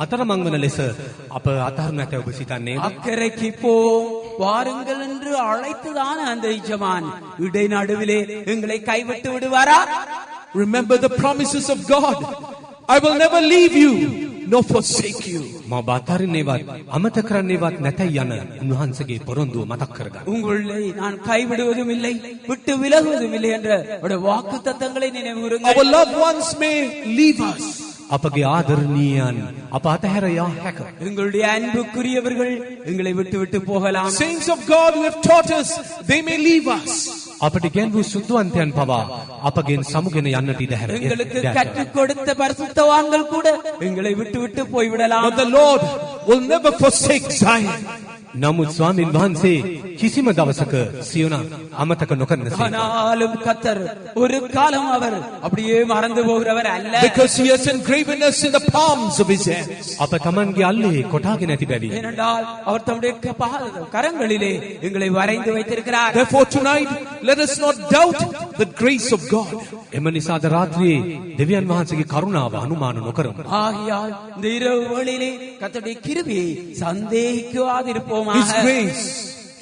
අතරමං වන ලෙස අප අතහරිනු නැත ඔබ සිතන්නේ? அக்கறைக்கு போ வாருங்கள் என்று அழைத்துதான அந்த எஜமான் இடை நடுவிலே எங்களை கைவிட்டு விடுவாரா? Remember the promises of God. I will never leave you nor forsake you. මා බාතරින්නේවත් අමතක කරන්නේවත් නැතයි යන උන්වහන්සේගේ පොරොන්දුව මතක් කරගන්න. உங்களை நான் கைவிடுவதும் இல்லை விட்டு விலகுவதும் இல்லை என்ற வாக்குத்தத்தங்களை நினைவுகூருங்கள். Our loved ones may leave us. අපගේ ආදරණීයන් අප අතහැර යා හැක. எங்களுடைய அன்புக்குரியவர்கள் எங்களை விட்டு விட்டு போகலாம். Saints of God who have taught us, they may leave us. අපට ගැන්වූ සුද්ධවන්තයන් පවා අපගෙන් සමුගෙන යන්නට ඉඩ හැර. எங்களுக்கு கற்றுக் கொடுத்த பரிசுத்தவான்கள் கூட எங்களை விட்டு விட்டு போய்விடலாம். But the Lord will never forsake Zion. නමුත් ස්වාමින් වහන්සේ කිසිම දවසක සියොන අමතක නොකරන සේක. ஆனாலும் கர்த்தர் ஒரு காலம் அவர் அப்படியே மறந்து போகிறவர் அல்ல. Because he has engraven us in the palms of his hands. අප තමන්ගේ අල්ලේ කොටාගෙන ඇති බැවින්. ஏனென்றால் அவர் தம்முடைய கரங்களிலே எங்களை வரைந்து வைத்திருக்கிறார். Therefore tonight let us not doubt the grace of God. එම නිසා අද රාත්‍රියේ දෙවියන් වහන්සේගේ කරුණාව අනුමාන නොකරමු. ஆகையால் இந்த இரவு வேளையிலே கர்த்தருடைய கிருபையை சந்தேகிக்காதிருப்போமாக.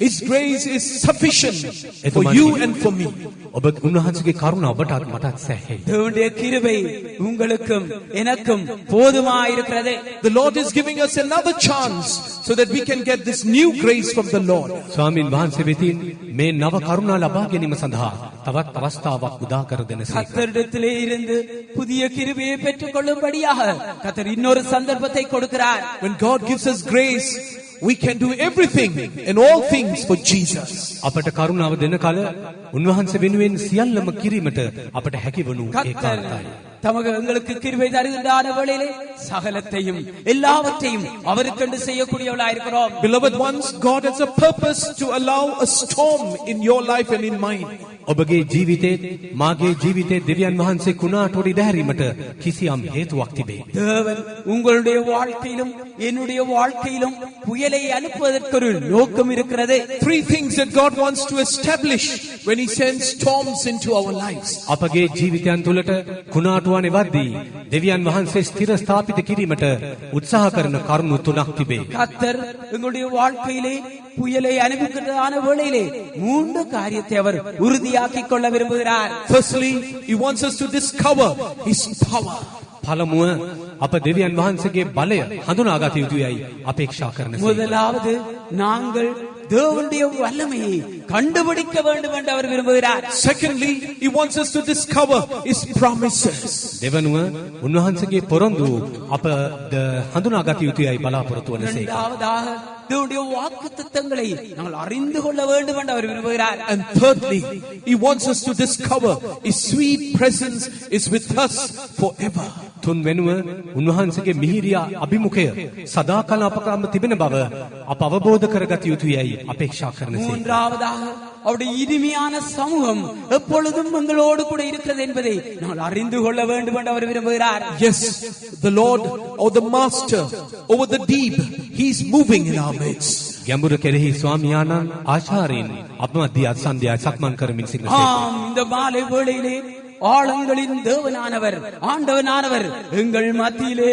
His grace is sufficient for you and for me. ඔබ උන්වහන්සේගේ කරුණාව ඔබටත් මටත් සැහැයි. தேவனுடைய கிருபை உங்களுக்கும் எனக்கும் போதுமாயிருக்கிறது. The Lord is giving us another chance so that we can get this new grace from the Lord. ස්වාමින් වහන්සේ වෙතින් මේ නව කරුණා ලබා ගැනීම සඳහා තවත් අවස්ථාවක් උදා කර දෙනසේක. கர்த்தரிடத்திலே இருந்து புதிய கிருபையை பெற்றுக்கொள்ளும்படியாக கர்த்தர் இன்னொரு சந்தர்ப்பத்தை கொடுக்கிறார். When God gives us grace, we can do everything and all things for Jesus. අපට කරුණාව දෙන කල උන්වහන්සේ වෙනුවෙන් සියල්ලම කිරීමට අපට හැකි වනු ඒකාන්තයි. தமக்கு எங்களுக்கு கிருபை தருகின்றான வேளையிலே சகலத்தையும் எல்லாவற்றையும் அவருக்கென்று செய்யக்கூடியவளாயிருக்கிறோம். Beloved ones, God has a purpose to allow a storm in your life and in mine. ඔබගේ ජීවිතේ මාගේ ජීවිතේ දෙවියන් වහන්සේ කුණාටෝඩි දැරීමට කිසියම් හේතුවක් තිබේ. தேவன் உங்களுடைய வாழ்க்கையிலும் என்னுடைய வாழ்க்கையிலும் புயலை அனுப்புவதற்கு ஒரு நோக்கம் இருக்கிறது. Three things that God wants to establish when he sends storms into our lives. අපගේ ජීවිතයන් තුළට කුණාටුවන් එවද්දී දෙවියන් වහන්සේ ස්ථිර ස්ථාපිත කිරීමට උත්සාහ කරන කරුණු තුනක් තිබේ. கர்த்தர் எங்களுடைய வாழ்க்கையிலே புயலை அனுப்புகிறதான வேளையிலே மூன்று காரியத்தை அவர் உறுதியாக்கிக் கொள்ள விரும்புகிறார். Firstly, he wants us to discover his power. පළමුව අප දෙවියන් වහන්සේගේ බලය හඳුනාගත යුතුයයි අපේක්ෂා කරන සේක. முதலாவது நாங்கள் தேவனுடைய வல்லமையை கண்டுபிடிக்க வேண்டும் என்று அவர் விரும்புகிறார். Secondly, he wants us to discover his promises. දෙවනුව උන්වහන්සේගේ පොරොන්දු අප හඳුනාගත යුතුයයි බලාපොරොත්තු වන සේක. இரண்டாவதாக தேவனுடைய வாக்குத்தத்தங்களை நாங்கள் அறிந்து கொள்ள வேண்டும் என்று அவர் விரும்புகிறார். And thirdly, he wants us to discover his sweet presence is with us forever. තුන් වෙනුව උන්වහන්සේගේ මිහිරිය අභිමුඛය සදාකාල අපකරම තිබෙන බව අප අවබෝධ කරගත යුතුයයි අපේක්ෂා කරන සේක. மூன்றாவதாக அவருடைய இனிமையான சமூகம் எப்பொழுதும் எங்களோடு கூட இருக்கிறது என்பதை நாங்கள் அறிந்து கொள்ள வேண்டும் என்று அவர் விரும்புகிறார். Yes, the Lord or the Master over the deep, he is moving in our midst. ගැඹුර කෙරෙහි ස්වාමියාණන් ආචාර්යින් අප මැදිහත් සන්ධ්‍යාවේ සක්මන් කරමින් සිටින සේක. இந்த மாலை வேளையிலே ஆழங்களின் தேவனானவர் ஆண்டவனானவர் எங்கள் மத்தியிலே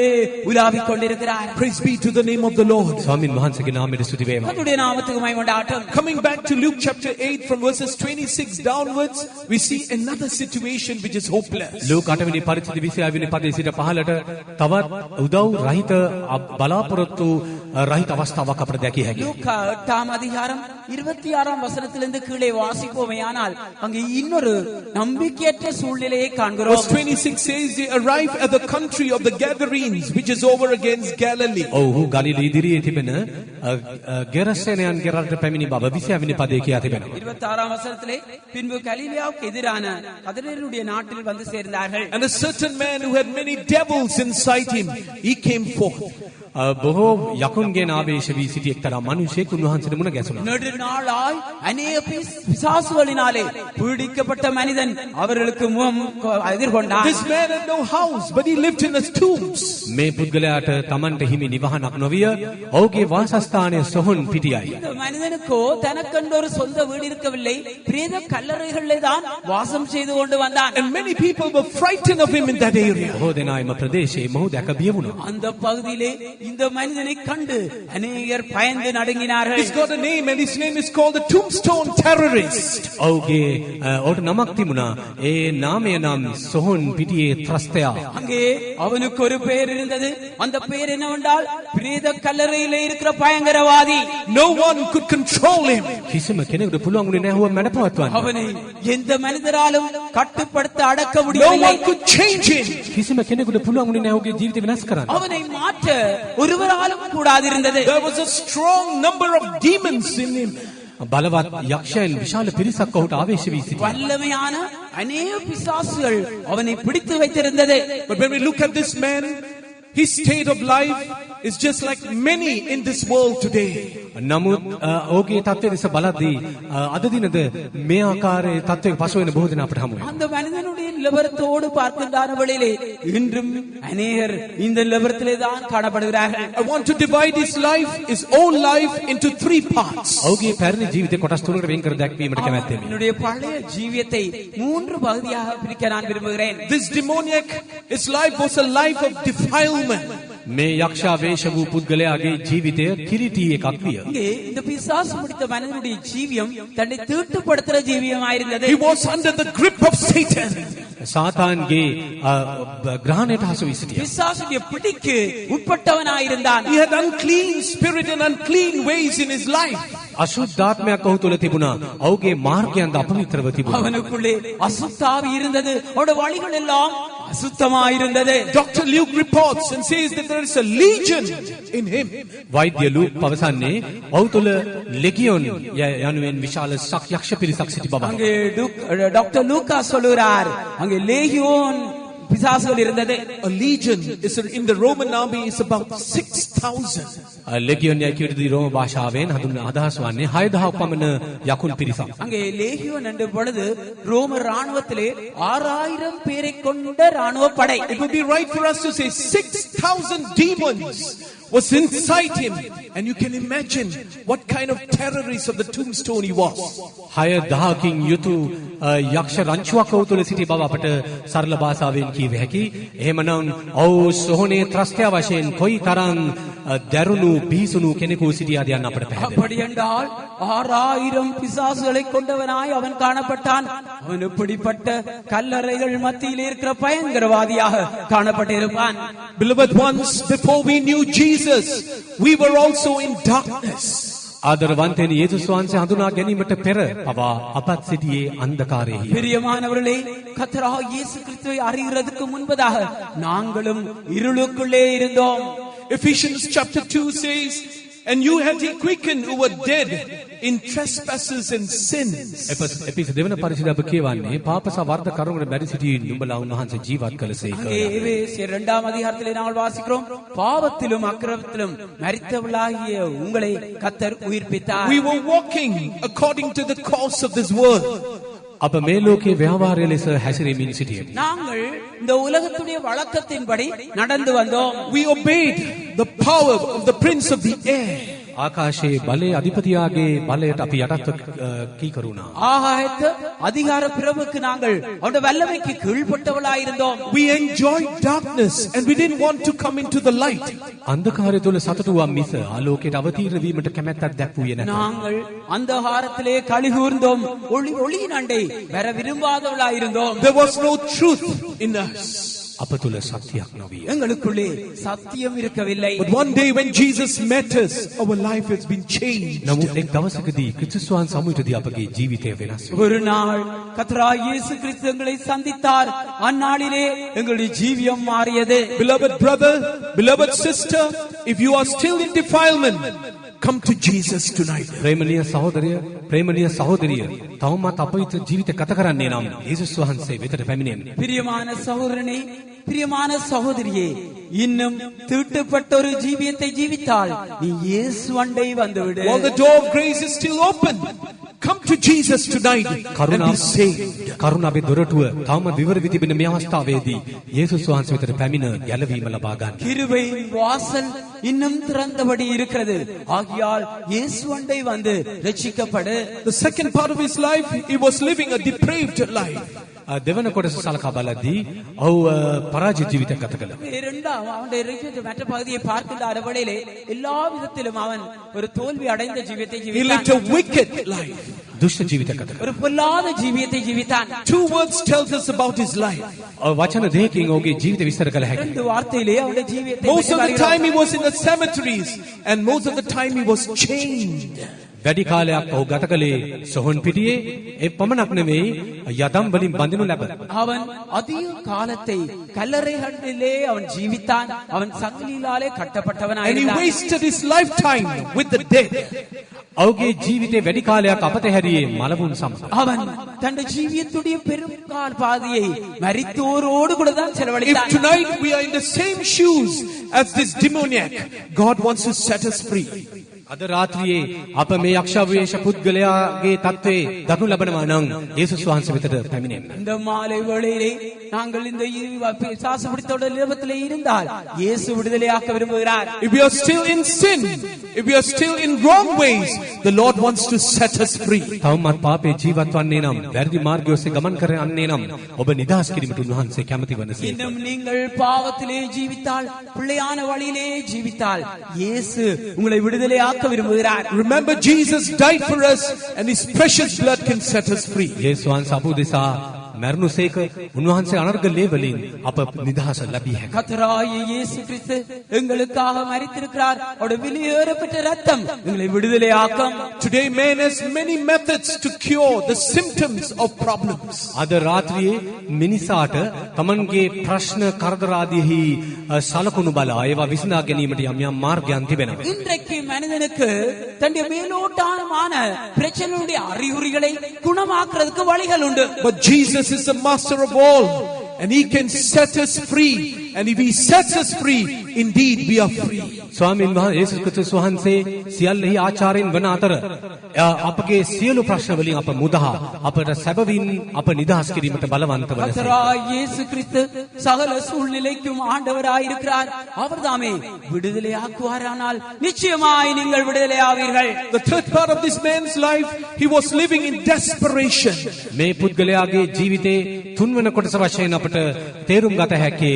உலாவிக் கொண்டிருக்கிறார். Praise be to the name of the Lord. ස්වාමින් වහන්සේගේ නාමයට ස්තුති වේවා. கர்த்தருடைய நாமத்துக்கு மகிமை உண்டாகட்டும். Coming back to Luke chapter 8 from verses 26 downwards, we see another situation which is hopeless. ලෝක 8 වෙනි පරිච්ඡේද 26 වෙනි පදයේ සිට 15ට තවත් උදව් රහිත බලාපොරොත්තු රහිත අවස්ථාවක් අපට දැකිය හැකියි. லூக்கா 8 அதிகாரம் 26 வசனத்திலிருந்து கீழே வாசிப்போமேயானால் அங்கே இன்னொரு நம்பிக்கையற்ற சூழ்நிலையை காண்கிறோம். Verse 26 says they arrive at the country of the Gadarenes, which is over against Galilee. ඔව්හු ගලිලී ඉදිරියේ තිබෙන ගෙරසේනයන්ගේ රටට පැමිණි බව 26 වෙනි පදයේ කියා තිබෙනවා. 26 வசனத்திலே பின்பு கலிலேயாவுக்கு எதிரான கதரேனுடைய நாட்டில் வந்து சேர்ந்தார்கள். And a certain man who had many devils inside him, he came forth. බොහෝ යකුන්ගෙන් ආවේශ වී සිටි එක්තරා මිනිසෙක් උන්වහන්සේට මුණ ගැසුණා. நெடுநாளாய் அநேக பிசாசுகளினாலே பீடிக்கப்பட்ட மனிதன் அவர்களுக்கு முகம் எதிர்கொண்டான். This man had no house, but he lived in his tombs. මේ පුද්ගලයාට තමන්ට හිමි නිවහනක් නොවිය. ඔහුගේ වාසස්ථානය සොහොන් පිටියයි. இந்த மனிதனுக்கோ தனக்கென்று ஒரு சொந்த வீடு இருக்கவில்லை, பிரேத கல்லறைகளிலே தான் வாசம் செய்து கொண்டு வந்தான். And many people were frightened of him in that area. බොහෝ දෙනා එම ප්‍රදේශයේ මොහු දැක බිය වුණා. அந்த பகுதியிலே இந்த மனிதனை கண்டு அநேகர் பயந்து நடுங்கினார்கள். He's got a name and his name is called the Tombstone Terrorist. ඔහුගේ ඔහුට නමක් තිබුණා. ඒ නාමය නම් සොහොන් පිටියේ ත්‍රස්තයා. அங்கே அவனுக்கு ஒரு பெயர் இருந்தது. அந்த பெயர் என்னவென்றால் பிரேத கல்லறையிலே இருக்கிற பயங்கரவாதி. No one could control him. කිසිම කෙනෙකුට පුළුවන් වුණේ නැහැ ඔහුව මැඩපවත්වන්න. அவனை எந்த மனிதராலும் கட்டுப்படுத்த அடக்க No முடியவில்லை. one could change him. කිසිම කෙනෙකුට පුළුවන් වුණේ නැහැ ඔහුගේ ජීවිතය වෙනස් කරන්න. அவனை மாற்ற ஒருவராலும் கூடாதிருந்தது. There was a strong number of demons in him. බලවත් යක්ෂයන් විශාල පිරිසක් ඔහුට ආවේශ වී සිටියා. வல்லமையான அநேக பிசாசுகள் அவனை பிடித்து வைத்திருந்தது. But when we look at this man, his state of life is just like many in this world today. නමුත් ඔහුගේ තත්ත්වය දෙස බලද්දී අද දිනද මේ ආකාරයේ තත්ත්වයක පසු වෙන බොහෝ දෙනා අපට හමු වෙනවා. அந்த மனிதனுடைய நிலவரத்தோடு பார்க்கின்ற வேளையிலே இன்றும் அநேகர் இந்த நிலவரத்திலே தான் காணப்படுகிறார்கள். I want to divide his life, his own life, into 3 parts. ඔහුගේ පැරණි ජීවිතේ කොටස් තුනකට වෙන් කර දැක්වීමට කැමැත්තෙමි. என்னுடைய பழைய ஜீவியத்தை 3 பகுதியாக பிரிக்க நான் விரும்புகிறேன். This demoniac, his life was a life of defilement. මේ යක්ෂා වේශ වූ පුද්ගලයාගේ ජීවිතය කිලිටි එකක් විය. இங்கே இந்த பிசாசு பிடித்த மனிதனுடைய ஜீவியம் தன்னை தீட்டுப்படுத்துற ஜீவியமாயிருந்தது. He was under the grip of Satan. සාතාන්ගේ ග්‍රහණයට හසු වී සිටියා. பிசாசுடைய பிடிக்கு உட்பட்டவனாயிருந்தான். He had unclean spirit and unclean ways in his life. අශුද්ධාත්මයක් ඔහු තුළ තිබුණා. ඔහුගේ මාර්ගයන්ද අපවිත්‍රව තිබුණා. அவனுக்குள்ளே அசுத்தாவி இருந்தது. அவருடைய வழிகள் எல்லாம் அசுத்தமாயிருந்தது. Dr. Luke reports and says that there is a legion in him. වෛද්‍ය ලූක් පවසන්නේ ඔහු තුළ ලෙගියොන් යනුවෙන් විශාල යක්ෂ පිරිසක් සිටි බව. அங்கே டாக்டர் லூக்கா சொல்லுகிறார், அங்கே லேகியோன் பிசாசுகள் இருந்தது. A legion is in the Roman army is about 6,000. ලෙගියොන් යයි කියද්දී රෝම භාෂාවෙන් හඳුන්වන අදහස් වන්නේ 6000ක් පමණ යකුන් පිරිසක්. அங்கே லேகியோன் என்ற பொழுது ரோம ராணுவத்திலே 6000 பேரை கொண்ட ராணுவ படை. It would be right for us to say 6,000 demons was inside him, and you can imagine what kind of terrorist of the tombstone he was. 6000කින් යුතු යක්ෂ රංචුවක් ඔහු තුළ සිටි බව අපට සරල භාෂාවෙන් කියව හැකි. එහෙමනම් ඔහු සොහොනේ ත්‍රස්තයා වශයෙන් කොයිතරම් දරුණු බිහිසුණු කෙනෙකු සිටියාද යන්න අපට පැහැදිලි. அப்படி என்றால் 6000 பிசாசுகளை கொண்டவனாய் அவன் காணப்பட்டான். அவன் இப்படிப்பட்ட கல்லறைகள் மத்தியிலே இருக்கிற பயங்கரவாதியாக காணப்பட்டிருப்பான். Beloved ones, before we knew Jesus, we were also in darkness. ආදරවන්තයනි යේසුස් වහන්සේ හඳුනා ගැනීමට පෙර පවා අපත් සිටියේ අන්ධකාරයෙහි. பிரியமானவர்களே, கர்த்தராகிய இயேசு கிறிஸ்துவை அறிகிறதுக்கு முன்பதாக நாங்களும் இருளுக்குள்ளே இருந்தோம். Ephesians chapter 2 says, And you had he quickened who were dead in trespasses and sins. එපිස දෙවන පරිශීලන අප කියවන්නේ පාපස වර්ධ කරුණකට බැරි සිටි නුඹලා උන්වහන්සේ ජීවත් කළසේක. எபேசியர் 2ஆம் அதிகாரத்திலே நாங்கள் வாசிக்கிறோம் பாவத்திலும் அக்கிரமத்திலும் மரித்தவர்களாகிய உங்களை கர்த்தர் உயிர்ப்பித்தார். We were walking according to the course of this world. අප මේ ලෝකේ ව්‍යවහාරය ලෙස හැසිරෙමින් සිටියෙමි. நாங்கள் இந்த உலகத்துடைய வழக்கத்தின்படி நடந்து வந்தோம். We obeyed the power of the prince of the air. ආකාශයේ බලයේ අධිපතියාගේ බලයට අපි යටත්ව කීකරුණා. ஆகாயத்து அதிகார பிரபுக்கு நாங்கள் அவருடைய வல்லமைக்கு கீழ்ப்பட்டவர்களாய் இருந்தோம். We enjoyed darkness and we didn't want to come into the light. අන්ධකාරය තුල සතුටු වම් මිස ආලෝකයට අවතීර්ණ වීමට කැමැත්තක් දැක්වුවේ නැහැ. நாங்கள் அந்தகாரத்திலே களிகூர்ந்தோம். ஒளியின் அண்டை வர விரும்பாதவர்களாய் இருந்தோம். There was no truth in us. අප තුල සත්‍යයක් නොවිය. எங்களுக்குள்ளே சத்தியம் இருக்கவில்லை. But one day when Jesus met us, our life has been changed. නමුත් එක් දවසකදී ක්‍රිස්තුස් වහන්සේ සමුවිතදී අපගේ ජීවිතය වෙනස් වුණා. ஒரு நாள் கர்த்தராகிய இயேசு கிறிஸ்து எங்களை சந்தித்தார். அந்நாளிலே எங்களுடைய ஜீவியம் மாறியது. Beloved brother, beloved sister, if you are still in defilement, come to Jesus tonight. ප්‍රේමණීය සහෝදරය, ප්‍රේමණීය සහෝදරිය, තවමත් අපවිත්‍ර ජීවිත ගත කරන්නේ නම් යේසුස් වහන්සේ වෙතට පැමිණෙන්න. பிரியமான சகோதரனே, பிரியமான சகோதரியே, இன்னும் தீட்டுப்பட்ட ஒரு ஜீவியத்தை ஜீவித்தால் நீ இயேசு அண்டை வந்துவிடு. While the door of grace is still open, come to Jesus tonight and be saved. කරුණාවේ දොරටුව තවම විවර වී තිබෙන මේ අවස්ථාවේදී යේසුස් වහන්සේ වෙතට පැමිණ ගැලවීම ලබා ගන්න. கிருபையின் வாசல் இன்னும் திறந்தபடி இருக்கிறது. ஆகையால் இயேசு அண்டை வந்து ரட்சிக்கப்படு. The second part of his life, he was living a depraved life. දෙවන කොටස සලකා බලද්දී ඔහු පරාජිත ජීවිතයක් ගත කළා. இரண்டாம் அவனுடைய ரட்சித்த மற்ற பகுதியை பார்க்கின்ற அடிப்படையிலே எல்லா விதத்திலும் அவன் ஒரு தோல்வி அடைந்த ஜீவியத்தை He lived ஜீவித்தான். a wicked life. දුෂ්ට ජීවිතයක් ගත කළා. ஒரு பொல்லாத ஜீவியத்தை ஜீவித்தான். Two words tells us about his life. වචන දෙකකින් ඔහුගේ ජීවිත විස්තර කළ හැකියි. இந்த வார்த்தையிலே அவனுடைய ஜீவியத்தை Most of the time he was in the cemeteries and most of the time he was chained. වැඩි කාලයක් ඔහු ගත කළේ සොහොන් පිටියේ. ඒ පමණක් නෙවෙයි යදම් වලින් බඳිනු ලැබ. அவன் அதிக காலத்தை கல்லறைகளிலே அவன் ஜீவித்தான். அவன் சங்கிலியாலே And he கட்டப்பட்டவனாயிருந்தான். wasted his lifetime with the dead. ඔහුගේ ජීවිතේ වැඩි කාලයක් අපතහැරියේ මලවුන් සමග. அவன் தன் ஜீவியத்துடைய பெரும்பால் பாதியை மரித்தோரோடு கூட தான் If செலவழித்தான். tonight we are in the same shoes as this demoniac, God wants to set us free. අද රාත්‍රියේ අප මේ යක්ෂාවේශ පුද්ගලයාගේ තත්ත්වේ දක්නු ලබනවා නම් යේසුස් වහන්සේ වෙතට පැමිණෙන්න. இந்த மாலை வேளையிலே நாங்கள் இந்த பிசாசு பிடித்தோட நிலவத்திலே இருந்தால் இயேசு விடுதலையாக்க விரும்புகிறார். If we are still in sin, if we are still in wrong ways, the Lord wants to set us free. තවමත් පාපේ ජීවත් වන්නේ නම් වැරදි මාර්ගය ඔස්සේ ගමන් කරන්නේ නම් ඔබ නිදහස් කිරීමට උන්වහන්සේ කැමති වනසේ. இன்னும் நீங்கள் பாவத்திலே ஜீவித்தால் பிள்ளையான வழியிலே ஜீவித்தால் இயேசு உங்களை விடுதலையாக்க விரும்புகிறார். Remember, Jesus died for us and his precious blood can set us free. යේසුස් වහන්සේ අප උදෙසා මරණසේක උන්වහන්සේ අනර්ග ලේවලින් අප නිදහස ලැබිය හැකියි. கர்த்தராகிய இயேசு கிறிஸ்து எங்களுக்காக மரித்திருக்கிறார். அவருடைய விலையேறப்பட்ட ரத்தம் எங்களை விடுதலையாக்கும். Today man has many methods to cure the symptoms of problems. අද රාත්‍රියේ මිනිසාට තමන්ගේ ප්‍රශ්න කරදර ආදීෙහි සලකුණු බලා ඒවා විසඳා ගැනීමට යම් යම් මාර්ගයන් තිබෙනවා. இன்றைக்கு மனிதனுக்கு தன்னுடைய மேலோட்டமான பிரச்சனையுடைய அறிகுறிகளை குணமாக்குறதுக்கு வழிகள் உண்டு. But Jesus is the master of all and he can set us free. And if he sets us free, indeed we are free. ස්වාමීන් වහන්සේ යේසුස් ක්‍රිස්තුස් වහන්සේ සියල්ලෙහි ආචාර්යන් වන අතර අපගේ සියලු ප්‍රශ්න වලින් අප මුදා අපට සැබවින් අප නිදහස් කිරීමට බලවන්ත වනසේ. கர்த்தராகிய இயேசு கிறிஸ்து சகல சூழ்நிலைக்கும் ஆண்டவராய் இருக்கிறார். அவர்தாமே விடுதலையாக்குவாரானால் நிச்சயமாய் நீங்கள் விடுதலையாவீர்கள். The third part of this man's life, he was living in desperation. මේ පුද්ගලයාගේ ජීවිතේ තුන්වන කොටස වශයෙන් අපට තේරුම් ගත හැකි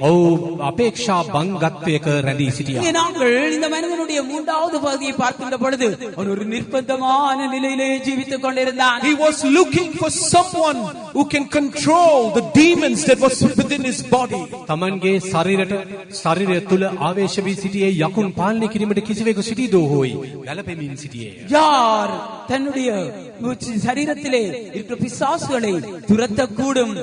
ඔහු අපේක්ෂා බංගත්වයක රැඳී සිටියා. இங்கே நாங்கள் இந்த மனிதனுடைய மூன்றாவது பகுதியை பார்க்கின்ற பொழுது அவன் ஒரு நிர்பந்தமான நிலையிலே ஜீவித்துக் கொண்டிருந்தான். He was looking for someone who can control the demons that was within his body. තමන්ගේ ශරීරය තුල ආවේශ වී සිටියේ යකුන් පාලනය කිරීමට කිසිවෙකු සිටීදෝ හොයි වැළපෙමින් සිටියේ. யார் தன்னுடைய சரீரத்திலே இருக்கிற பிசாசுகளை துரத்தக்கூடும்,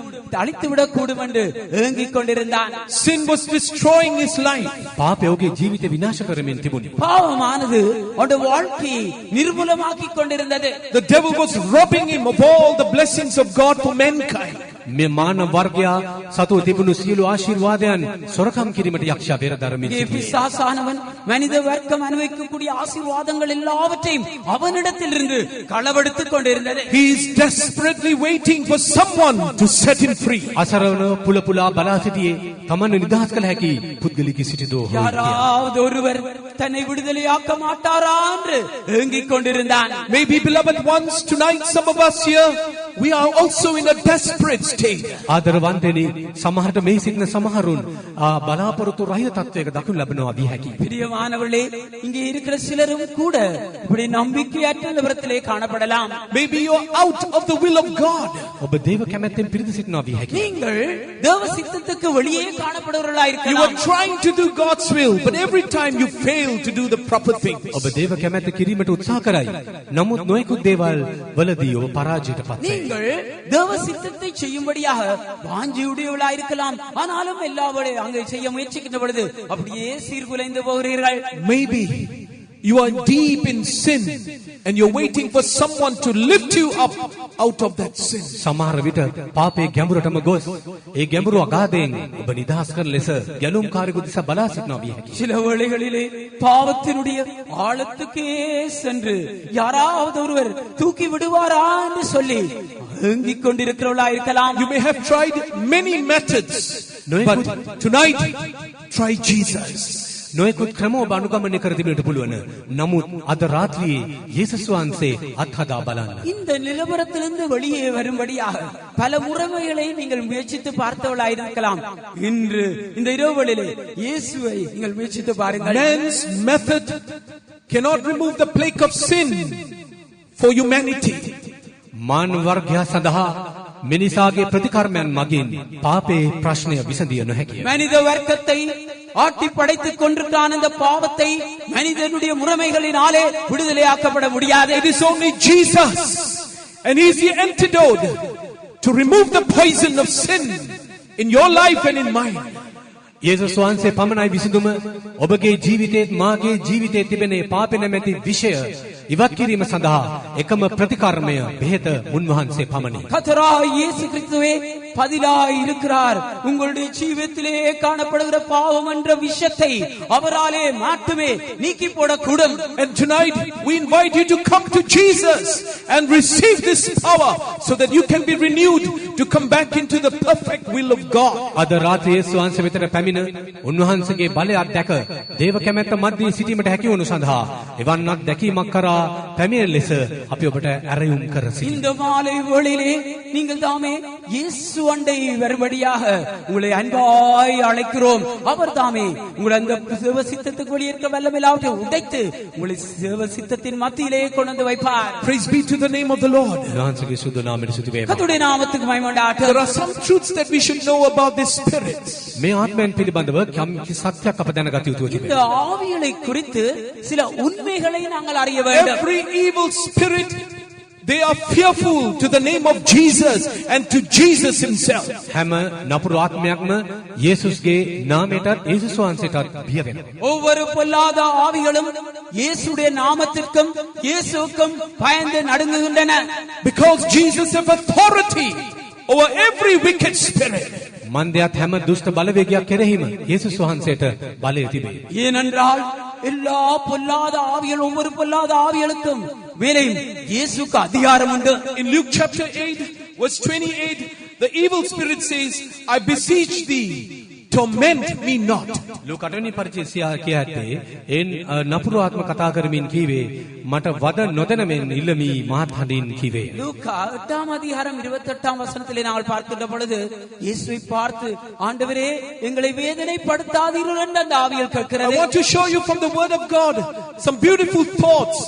அழித்துவிடக் கூடும் என்று ஏங்கிக் கொண்டிருந்தான். Sin was destroying his life. පාපය ඔහුගේ ජීවිතය විනාශ කරමින් තිබුණි. பாவமானது அவருடைய வாழ்க்கையை நிர்மூலமாக்கிக் கொண்டிருந்தது. The devil was robbing him of all the blessings of God for mankind. මේ මානව වර්ගයා සතුව තිබුණු සියලු ආශිර්වාදයන් සොරකම් කිරීමට යක්ෂයා පෙර දරමින් සිටියේ. பிசாசானவன் மனித வர்க்கம் அனுபவிக்கக்கூடிய ஆசீர்வாதங்கள் எல்லாவற்றையும் அவனிடத்திலிருந்து களவெடுத்துக் கொண்டிருந்தது. He is desperately waiting for someone to set him free. අසරණ පුල පුලා බලා සිටියේ තමන් නිදහස් කළ හැකි පුද්ගලික සිටිදෝ. யாராவது ஒருவர் தன்னை விடுதலையாக்க மாட்டாரா என்று ஏங்கிக் கொண்டிருந்தான். Maybe, beloved ones, tonight some of us here, we are also in a desperate state. ආදරවන්තනි, සමහරට මේ සිටින සමහරුන් බලාපොරොත්තු රහිත තත්වයක දක්වනු ලබනවා විය හැකියි. பிரியமானவர்களே, இங்கே இருக்கிற சிலரும் கூட இப்படி நம்பிக்கையற்ற நிலவரத்திலே காணப்படலாம். Maybe you are out of the will of God. ඔබ දේව කැමැත්තෙන් පිරිත සිටිනවා විය හැකියි. நீங்கள் தேவ சித்தத்துக்கு வெளியே காணப்படுவர்களாய் You இருக்கலாம். are trying to do God's will, but every time you fail to do the proper things. ඔබ දේව කැමැත්ත කිරීමට උත්සාහ කරයි. නමුත් නොයෙකුත් දේවල් වලදී ඔබ පරාජයටපත් වෙයි. நீங்கள் தேவ சித்தத்தை செய்யும்படியாக வாஞ்சியுடையவர்களாய் இருக்கலாம். ஆனாலும் எல்லாவற்றை அங்கே செய்ய முயற்சிக்கின்ற பொழுது அப்படியே சீர்குலைந்து போகிறீர்கள். Maybe you are deep in sin and you're waiting for someone to lift you up out of that sin. සමහර විට පාපයේ ගැඹුරටම ගොස් ඒ ගැඹුරු අගාධයෙන් ඔබ නිදහස් කරන ලෙස ගැලුම්කාරයෙකු දිසා බලා සිටිනවා විය හැකියි. சில வேளைகளிலே பாவத்தினுடைய ஆழத்துக்கே சென்று யாராவது ஒருவர் தூக்கி விடுவாரா என்று சொல்லி ஏங்கிக் கொண்டிருக்கிறவர்களாய் இருக்கலாம். You may have tried many methods, but tonight try Jesus. නොයෙකුත් ක්‍රම ඔබ අනුගමනය කර තිබෙන්නට පුළුවන්. නමුත් අද රාත්‍රියේ යේසුස් වහන්සේ අත්හදා බලන්න. இந்த நிலவரத்திலிருந்து வெளியே வரும்படியாக பல முறைமைகளை நீங்கள் முயற்சித்து பார்த்தவர்களாய் இருக்கலாம். இன்று இந்த இரவுகளிலே இயேசுவை நீங்கள் முயற்சித்து பாருங்கள். Man's method cannot remove the plague of sin for humanity. මානව වර්ගයා සඳහා මිනිසාගේ ප්‍රතිකර්මයන් මගින් පාපේ ප්‍රශ්නය විසඳිය නොහැකිය. மனித வர்க்கத்தை ஆட்டி படைத்துக் கொண்டிருக்கான இந்த பாவத்தை மனிதனுடைய முறைமைகளினாலே விடுதலையாக்கப்பட முடியாது. It is only Jesus, and He is the antidote to remove the poison of sin in your life and in mine. යේසුස් වහන්සේ පමණයි විසඳුම. ඔබගේ ජීවිතේත් මාගේ ජීවිතේ තිබෙන පාපේ නැමැති විෂය ඉවත් කිරීම සඳහා එකම ප්‍රතිකර්මය බෙහෙත උන්වහන්සේ පමණි. கர்த்தராகிய இயேசு கிறிஸ்துவே பதிலாய் இருக்கிறார். உங்களுடைய ஜீவிதத்திலே காணப்படுகிற பாவம் என்ற விஷத்தை அவராலே மட்டுமே நீக்கி போடக்கூடும். And tonight we invite you to come to Jesus and receive this power so that you can be renewed to come back into the perfect will of God. අද රාත්‍රියේ යේසුස් වහන්සේ වෙතට පැමිණ උන්වහන්සේගේ බලයත් දැක දේව කැමැත්ත මැද්දේ සිටීමට හැකි වනු සඳහා එවන්වත් දැකීමක් කරා පැමිණෙන ලෙස අපි ඔබට ඇරයුම් කර සිටිනවා. இந்த மாலை வேளையிலே நீங்கள் தாமே இயேசு அண்டை வரும்படியாக உங்களை அன்பாய் அழைக்கிறோம். அவர் தாமே உங்களை அந்த தேவ சித்தத்துக்கு வெளியே இருக்க வல்லமையிலாவற்றை உடைத்து உங்களை தேவ சித்தத்தின் மத்தியிலே கொண்டு வந்து வைப்பார். Praise be to the name of the Lord. උන්වහන්සේගේ සුදු නාමයට ස්තුති වේවා. கர்த்தருடைய நாமத்துக்கு மகிமை உண்டாகட்டும். There are some truths that we should know about this spirit. මේ ආත්මයන් පිළිබඳව යම් සත්‍යයක් අප දැනගත යුතුව இந்த තිබෙනවා. ஆவிகளை குறித்து சில உண்மைகளை நாங்கள் அறிய வேண்டும். Every evil spirit, they are fearful to the name of Jesus and to Jesus himself. හැම නපුරු ආත්මයක්ම යේසුස්ගේ නාමයටත් යේසුස් වහන්සේටත් බිය වෙනවා. ஒவ்வொரு பொல்லாத ஆவிகளும் இயேசுடைய நாமத்திற்கும் இயேசுவுக்கும் பயந்து நடுங்குகின்றன. Because Jesus has authority over every wicked spirit. මන්දයත් හැම දුෂ්ට බලවේගයක් කෙරෙහිම යේසුස් වහන්සේට බලය තිබේ. ஏனென்றால் எல்லா பொல்லாத ஆவிகள் ஒவ்வொரு பொல்லாத ஆவிகளுக்கும் மேலேயும் இயேசுக்கு அதிகாரம் உண்டு. In Luke chapter 8 verse 28, the evil spirit says, I beseech thee, torment me not. ලෝකටනි පරිචේසියා කියත්තේ එන් නපුරු ආත්ම කතා කරමින් කීවේ මට වද නොදැන මෙන් ඉල්ලමි මහත් හඬින් කීවේ. லூக்கா 8 அதிகாரம் 28 வசனத்திலே நாங்கள் பார்க்கின்ற பொழுது இயேசுவை பார்த்து ஆண்டவரே எங்களை வேதனைப்படுத்தாதீர்கள் என்று அந்த ஆவிகள் I கேட்கிறது. want to show you from the word of God some beautiful thoughts.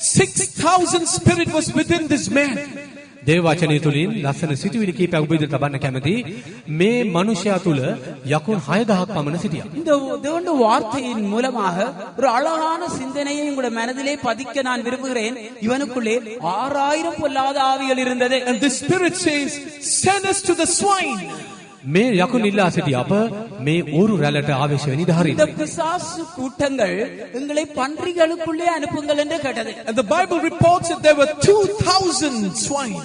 6,000 spirit was within this man. දේව වචනය තුලින් ලස්සන සිතුවිලි කීපයක් ඔබ ඉදිරියට තබන්න කැමති. මේ මිනිසයා තුල යකුන් 6000ක් පමණ සිටියා. இந்த தேவனுடைய வார்த்தையின் மூலமாக ஒரு அழகான சிந்தனையை உங்களுடைய மனதிலே பதிக்க நான் விரும்புகிறேன். இவனுக்குள்ளே 6000 பொல்லாத ஆவிகள் இருந்தது. And the Spirit says, send us to the swine. මේ යකුන් ඉල්ලා සිටි අප මේ ඌරු රැළට ආවේශ වෙ නිදහරින්න. இந்த பிசாசு கூட்டங்கள் எங்களை பன்றிகளுக்குள்ளே அனுப்புங்கள் என்று கேட்டது. And the Bible reports that there were 2000 swine.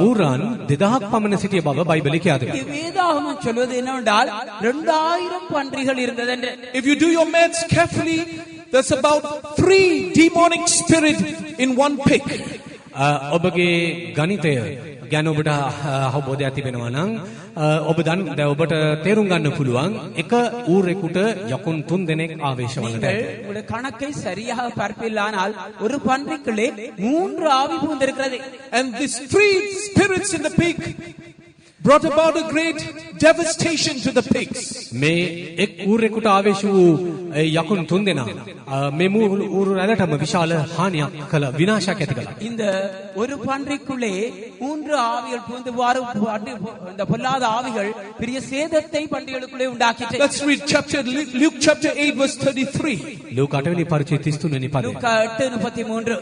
ඌරන් 2000ක් පමණ සිටිය බව බයිබලයේ කියා තිබෙනවා. வேதாகமம் சொல்வது என்னவென்றால் 2000 பன்றிகள் இருந்தது என்று. If you do your maths carefully, there's about 3 demonic spirit in one pig. ඔබගේ ගණිතය ගැන ඔබට අවබෝධයක් තිබෙනවා නම් ඔබ ඔබට තේරුම් ගන්න පුළුවන් එක ඌරෙකුට යකුන් 3 දෙනෙක් ආවේශ වන්නට. உங்களுடைய கணக்கை சரியாக பார்ப்பில்லானால் ஒரு பன்றிக்குள்ளே 3 ஆவி பூந்திருக்கிறது. And these 3 spirits in the pig brought about a great devastation to the pigs. මේ එක් ඌරෙකුට ආවේශ වූ යකුන් 3 දෙනා මේ ඌරු රැළටම විශාල හානියක් කළ විනාශයක් ඇති කළා. இந்த ஒரு பன்றிக்குள்ளே 3 ஆவிகள் பூந்து இந்த பொல்லாத ஆவிகள் பெரிய சேதத்தை பன்றிகளுக்குள்ளே உண்டாக்கிற்று. Let's read Luke chapter 8 verse 33. ලූක 8 වෙනි පරිච්ඡේදය 33 වෙනි පදය. லூக்கா 8:33.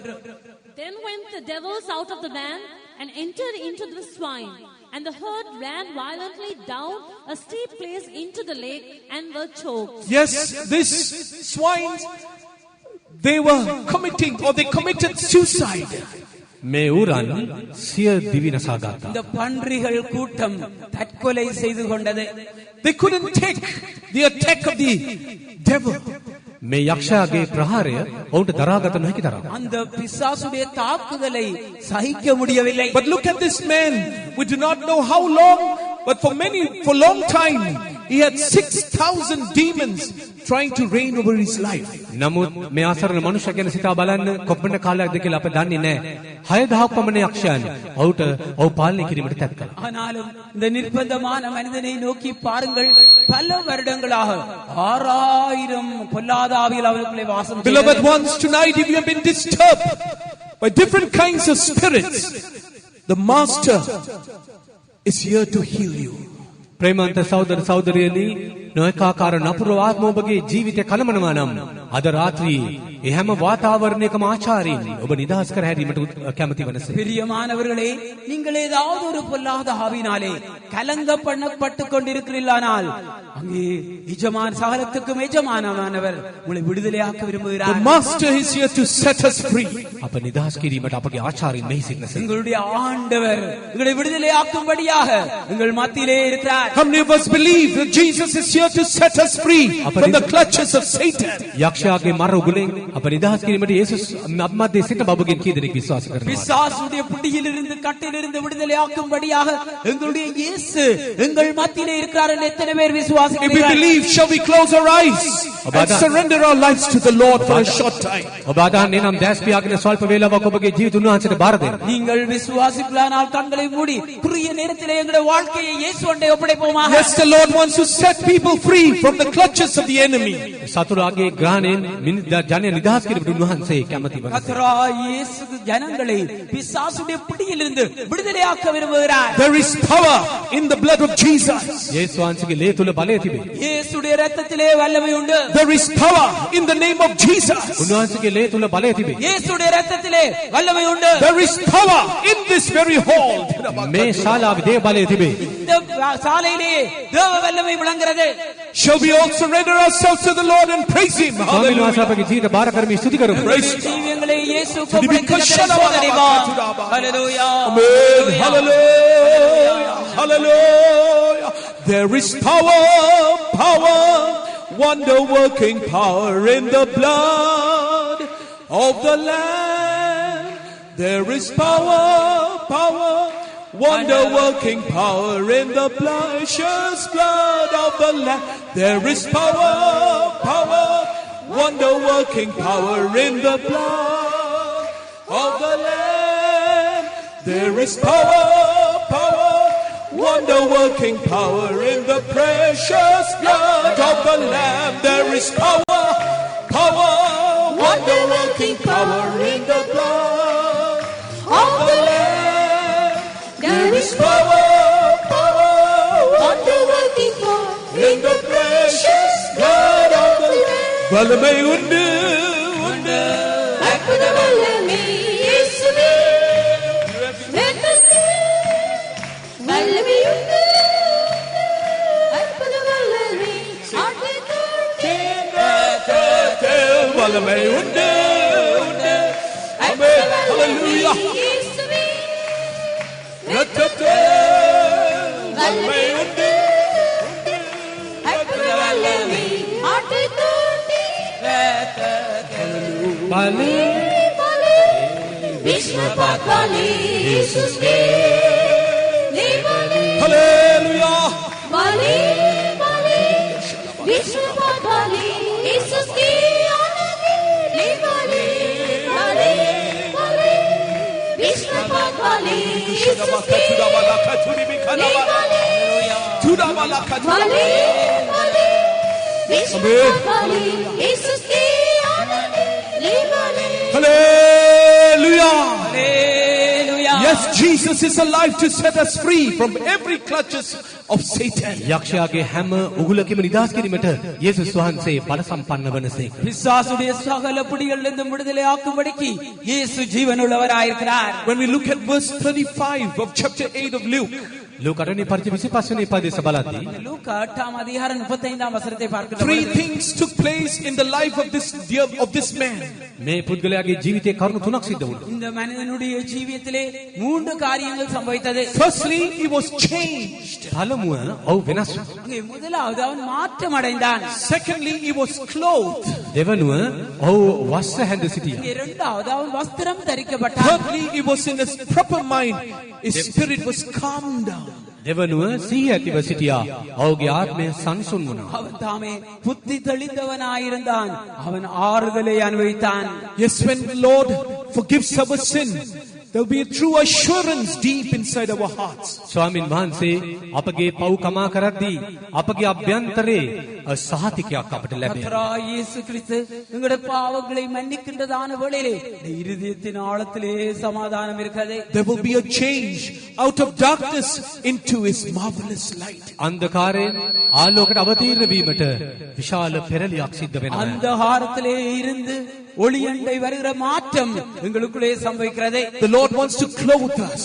Then went the devils out of the man and entered into the swine. And the herd ran violently down a steep place into the lake and were choked. Yes, these swines, they were committing or they committed suicide. මේ ඌරන් සිය දිවි නසා ගත්තා. இந்த பன்றிகள் கூட்டம் தற்கொலை செய்து கொண்டது. They couldn't take the attack of the devil. මේ යක්ෂයාගේ ප්‍රහාරය ඔවුන්ට දරාගත නොහැකි තරම්. அந்த பிசாசுடைய தாக்குதலை சகிக்க முடியவில்லை. But look at this man. We do not know how long, but for long time, he had 6,000 demons trying to reign over his life. නමුත් මේ ආසරණ මනුෂ්‍ය ගැන සිතා බලන්න කොපමණ කාලයක්ද කියලා අප දන්නේ නැහැ. 6000ක් පමණ යක්ෂයන් ඔහු පාලනය කිරීමට තැත් කළා. ஆனாலும் இந்த நிர்பந்தமான மனிதனை நோக்கி பாருங்கள், பல வருடங்களாக 6000 பொல்லாத ஆவிகள் அவர்களுக்குள்ளே வாசம் செய்தது. Beloved ones, tonight if you have been disturbed by different kinds of spirits, the Master is here to heal you. ප්‍රේමන්ත සහෝදර සහෝදරියනි, නොඑකාකාර නපුර ආත්ම ඔබගේ ජීවිතය කලමනවා නම් අද රාත්‍රියේ ඒ හැම වාතාවරණයකම ආචාර්යින් ඔබ නිදහස් කර හැරීමට කැමති වනසේ. பிரியமானவர்களே, நீங்கள் ஏதாவது ஒரு பொல்லாத ஆவியினாலே கலங்க பண்ணப்பட்டுக் கொண்டிருக்கிறீர்களானால் அங்கே எஜமான் சகலத்துக்கும் எஜமானவர் உங்களை விடுதலையாக்க விரும்புகிறார். The Master is here to set us free. අප නිදහස් කිරීමට අපගේ ආචාර්යින් මෙහි සිටිනසේ. எங்களுடைய ஆண்டவர் உங்களை விடுதலையாக்கும்படியாக எங்கள் மத்தியிலே இருக்கிறார். How many of us believe that Jesus is here to set us free from the clutches of Satan? යක්ෂයාගේ මර උගුලෙන් අප නිදහස් කිරීමට යේසුස් අපමැද්දේ සිට බබගෙන් කී දෙනෙක් විශ්වාස කරනවා? பிசாசுடைய பிடியிலிருந்து கட்டிலிருந்து விடுதலையாக்கும்படியாக எங்களுடைய இயேசு எங்கள் மத்தியிலே இருக்கிறார் என்று எத்தனை பேர் If we விசுவாசிக்கிறீர்கள்? believe, shall we close our eyes and surrender our lives to the Lord for a short time? ඔබ අදහන්නේ නම් දැස් පියාගෙන ස්වල්ප වේලාවක් ඔබගේ ජීවිත උන්වහන්සේට බාර දෙන්න. நீங்கள் விசுவாசிக்கலானால் கண்களை மூடி குறுகிய நேரத்திலே எங்களுடைய வாழ்க்கையை இயேசுவண்டை ஒப்படைப்போமாக. Yes, the Lord wants to set people free from the clutches of the enemy. සතුරාගේ ග්‍රහණයෙන් ජනය නිදහස් කිරීමට උන්වහන්සේ කැමති වනවා. கர்த்தராகிய இயேசு ஜனங்களை பிசாசுடைய பிடியிலிருந்து விடுதலையாக்க விரும்புகிறார். There is power in the blood of Jesus. යේසුස් වහන්සේගේ ලේ තුල බලය තිබේ. இயேசுடைய இரத்தத்திலே வல்லமை உண்டு. There is power in the name of Jesus. උන්වහන්සේගේ ලේ තුල බලය තිබේ. இயேசுடைய இரத்தத்திலே வல்லமை உண்டு. There is power in this very hall. මේ ශාලාවේ දේව බලය තිබේ. இந்த சாலையிலே தேவ வல்லமை விளங்குகிறது. Shall we all surrender ourselves to the Lord and praise Him? ස්වාමීන් Hallelujah. වහන්සේ අපගේ ජීවිත බාර කරමින් ස්තුති කරමු. ஜீவியங்களை இயேசுவுக்கு ஒப்படைக்கிறோம். ஹalleluya. Amen. Hallelujah. Hallelujah. There is power, wonder-working power in the blood of the Lamb. There is power, wonder-working power in the precious blood of the Lamb. There is power, wonder-working power in the blood of the Lamb. There is power, wonder-working power in the precious blood of the Lamb. There is power, wonder-working power in the blood of the Lamb. வல்லமை உண்டு உண்டு அற்புத வல்லமை இயேசுவே ரத்தத்தில் வல்லமை உண்டு அற்புத வல்லமை ரத்தத்தில் வல்லமை உண்டு உண்டு ஆமென் ஹalleluya இயேசுவே ரத்தத்தில் வல்லமை உண்டு அற்புத வல்லமை ஆட்டுக்குட்டி பலே விஸ்வபாத் பலே இயேசுவே பலே ஹalleluya பலே பலே விஸ்வபாத் பலே இயேசுவே பலே பலே பலே விஸ்வபாத் பலே இயேசுவே பலே பலே விஸ்வபாத் பலே இயேசுவே Hallelujah. Hallelujah. Yes, Jesus is alive to set us free from every clutches of Satan. යක්ෂයාගේ හැම උගුලකම නිදහස් කිරීමට යේසුස් වහන්සේ බල සම්පන්න වනසේක. பிசாசுடைய சகல பிடிகளிலிருந்து விடுதலை ஆக்கும்படிக்கு இயேசு ஜீவனுள்ளவராயிருக்கிறார். When we look at verse 35 of chapter 8 of Luke, ලූකාට පරිච්ඡේද 25 වෙනි පදේශ බලද්දී லூக்கா 8ஆம் அதிகாரம் 35ஆம் வசனத்தை பார்க்கிறோம். three things took place in the life of this man. මේ පුද්ගලයාගේ ජීවිතයේ කරුණු තුනක් සිද්ධ වුණා. இந்த மனிதனுடைய ஜீவியத்திலே மூன்று காரியங்கள் சம்பவித்தது. Firstly, he was changed. පළමුව ඔහු වෙනස් වුණා. அங்கே முதலாவது அவன் மாற்றம் அடைந்தான். Secondly, he was clothed. දෙවනුව ඔහු වස්ත්‍ර හැඳ සිටියා. இங்கே இரண்டாவது அவன் வஸ்திரம் தரிக்கப்பட்டான். Thirdly, he was in his proper mind. His spirit was calmed down. දෙවනුව සිහිය ඇතිව සිටියා. ඔහුගේ ආත්මය සංසුන් වුණා. அவன் தாமே புத்தி தெளிந்தவனாயிருந்தான். அவன் ஆறுதலை அனுபவித்தான். Yes, when the Lord forgives our sin, there will be a true assurance deep inside our hearts. ස්වාමින් වහන්සේ අපගේ පව් කමා කරද්දී අපගේ අභ්‍යන්තරේ සහතිකයක් අපට ලැබේ. கர்த்தராகிய இயேசு கிறிஸ்து எங்களுடைய பாவங்களை மன்னிக்கின்றதான வேளையிலே இந்த இருதயத்தின் ஆழத்திலே சமாதானம் இருக்கிறது. There will be a change out of darkness into his marvelous light. අන්ධකාරයෙන් ආලෝකයට අවතීර්ණ වීමට විශාල පෙරලියක් සිද්ධ වෙනවා. அந்தகாரத்திலே இருந்து ஒளியண்டை வருகிற மாற்றம் எங்களுக்குள்ளே சம்பவிக்கிறது. The Lord wants to clothe us.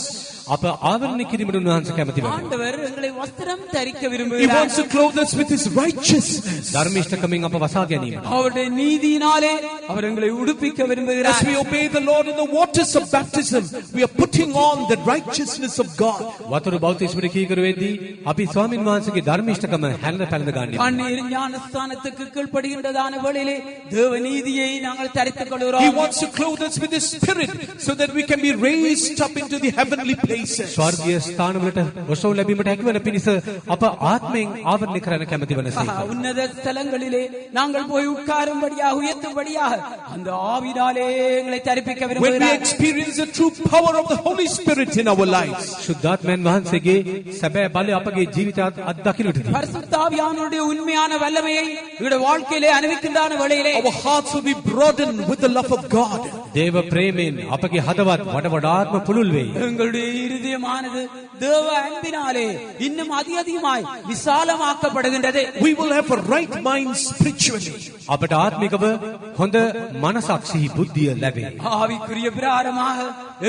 අප ආවරණය කිරීමට උන්වහන්සේ කැමති වෙනවා. ஆண்டவர் எங்களை வஸ்திரம் தரிக்க He விரும்புகிறார். wants to clothe us with his righteousness. ධර්මිෂ්ඨකමින් අප වසා ගැනීමට. அவருடைய நீதியினாலே அவர் எங்களை உடுப்பிக்க As விரும்புகிறார். we obey the Lord in the waters of baptism, we are putting on the righteousness of God. වතුර බෞතිස්මයට කීකරු වෙද්දී අපි ස්වාමින් වහන්සේගේ ධර්මිෂ්ඨකම හැලඳ පැලඳ ගන්නවා. கண்ணீர் ஞானஸ்தானத்துக்கு கீழ்ப்படுகின்றதான வேளையிலே தேவ நீதியை நாங்கள் தரித்துக் He கொள்கிறோம். wants to clothe us with his spirit so that we can be raised up into the heavenly places. ස්වර්ගීය ස්ථානවලට ඔසව ලැබීමට හැකිවන පිණිස අප ආත්මයෙන් ආවරණය කරන්න කැමති වනසේ. உன்னத ஸ்தலங்களிலே நாங்கள் போய் உட்காரும்படியாக உயர்த்தும்படியாக அந்த ஆவினாலே எங்களை தரிப்பிக்க When we விரும்புகிறார். experience the true power of the Holy Spirit in our lives, ශුද්ධාත්මයන් වහන්සේගේ සැබෑ බලය අපගේ ජීවිතයත් අත්දකින්නටදී பரிசுத்த ஆவியானவருடைய உண்மையான வல்லமையை எங்களுடைய வாழ்க்கையிலே அனுபவிக்கின்றதான வேளையிலே our hearts will be broadened with the love of God. දේව ප්‍රේමයෙන් අපගේ හදවත් වඩ වඩාත්ම පුළුල් වෙයි. எங்களுடைய இருதயமானது தேவ அன்பினாலே இன்னும் அதிகமாய் விசாலமாக்கப்படுகின்றது. We will have a right mind spiritually. අපට ආත්මිකව හොඳ මනසක් සිහි බුද්ධිය ලැබේ. ஆவிக்குரிய பிரகாரமாக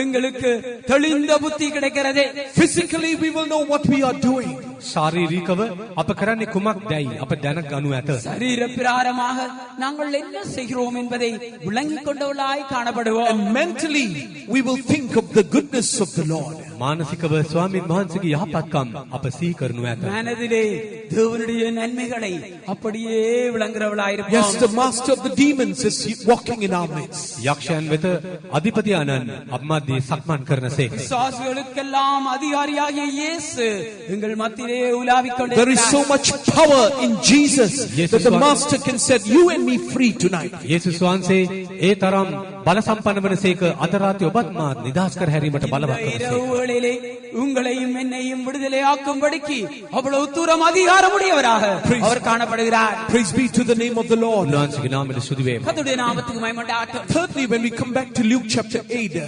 எங்களுக்கு தெளிந்த புத்தி கிடைக்கிறது. Physically, we will know what we are doing. ශාරීරිකව අප කරන්නේ කුමක්දයි අප දැනගනු ඇත. சரீர பிரகாரமாக நாங்கள் என்ன செய்கிறோம் என்பதை விளங்கிக் கொண்டவர்களாய் காணப்படுவோம். And mentally, we will think of the goodness of the Lord. මානසිකව ස්වාමින් වහන්සේගේ යහපත්කම් අප සිහි කරනු ඇත. மனதிலே தேவனுடைய நன்மைகளை அப்படியே விளங்குறவளாயிருப்போம். Yes, the master of the demons is walking in our midst. යක්ෂයන් වෙත අධිපති ආනන් අපමද්දී සක්මන් කරනසේක. விசுவாசிகளுக்கெல்லாம் அதிகாரியாகிய இயேசு எங்கள் மத்தியிலே உலாவிக் There is so கொண்டிருக்கிறார். much power in Jesus Yes, that the Lord. master can set you and me free tonight. යේසුස් වහන්සේ ඒ තරම් බල සම්පන්න වනසේක අද රාත්‍රී ඔබත් මාත් නිදහස් කර හැරීමට බලවත් වනසේක. இரவுகளிலே உங்களையும் என்னையும் விடுதலை ஆக்கும்படிக்கு அவ்வளவு தூரம் அதிகாரமுடையவராக அவர் காணப்படுகிறார். Praise be to the name of the Lord. උන්වහන්සේගේ නාමයට ස්තුති වේවා. கர்த்தருடைய நாமத்துக்கு மகிமை உண்டாகட்டும். Thirdly, when we come back to Luke chapter 8,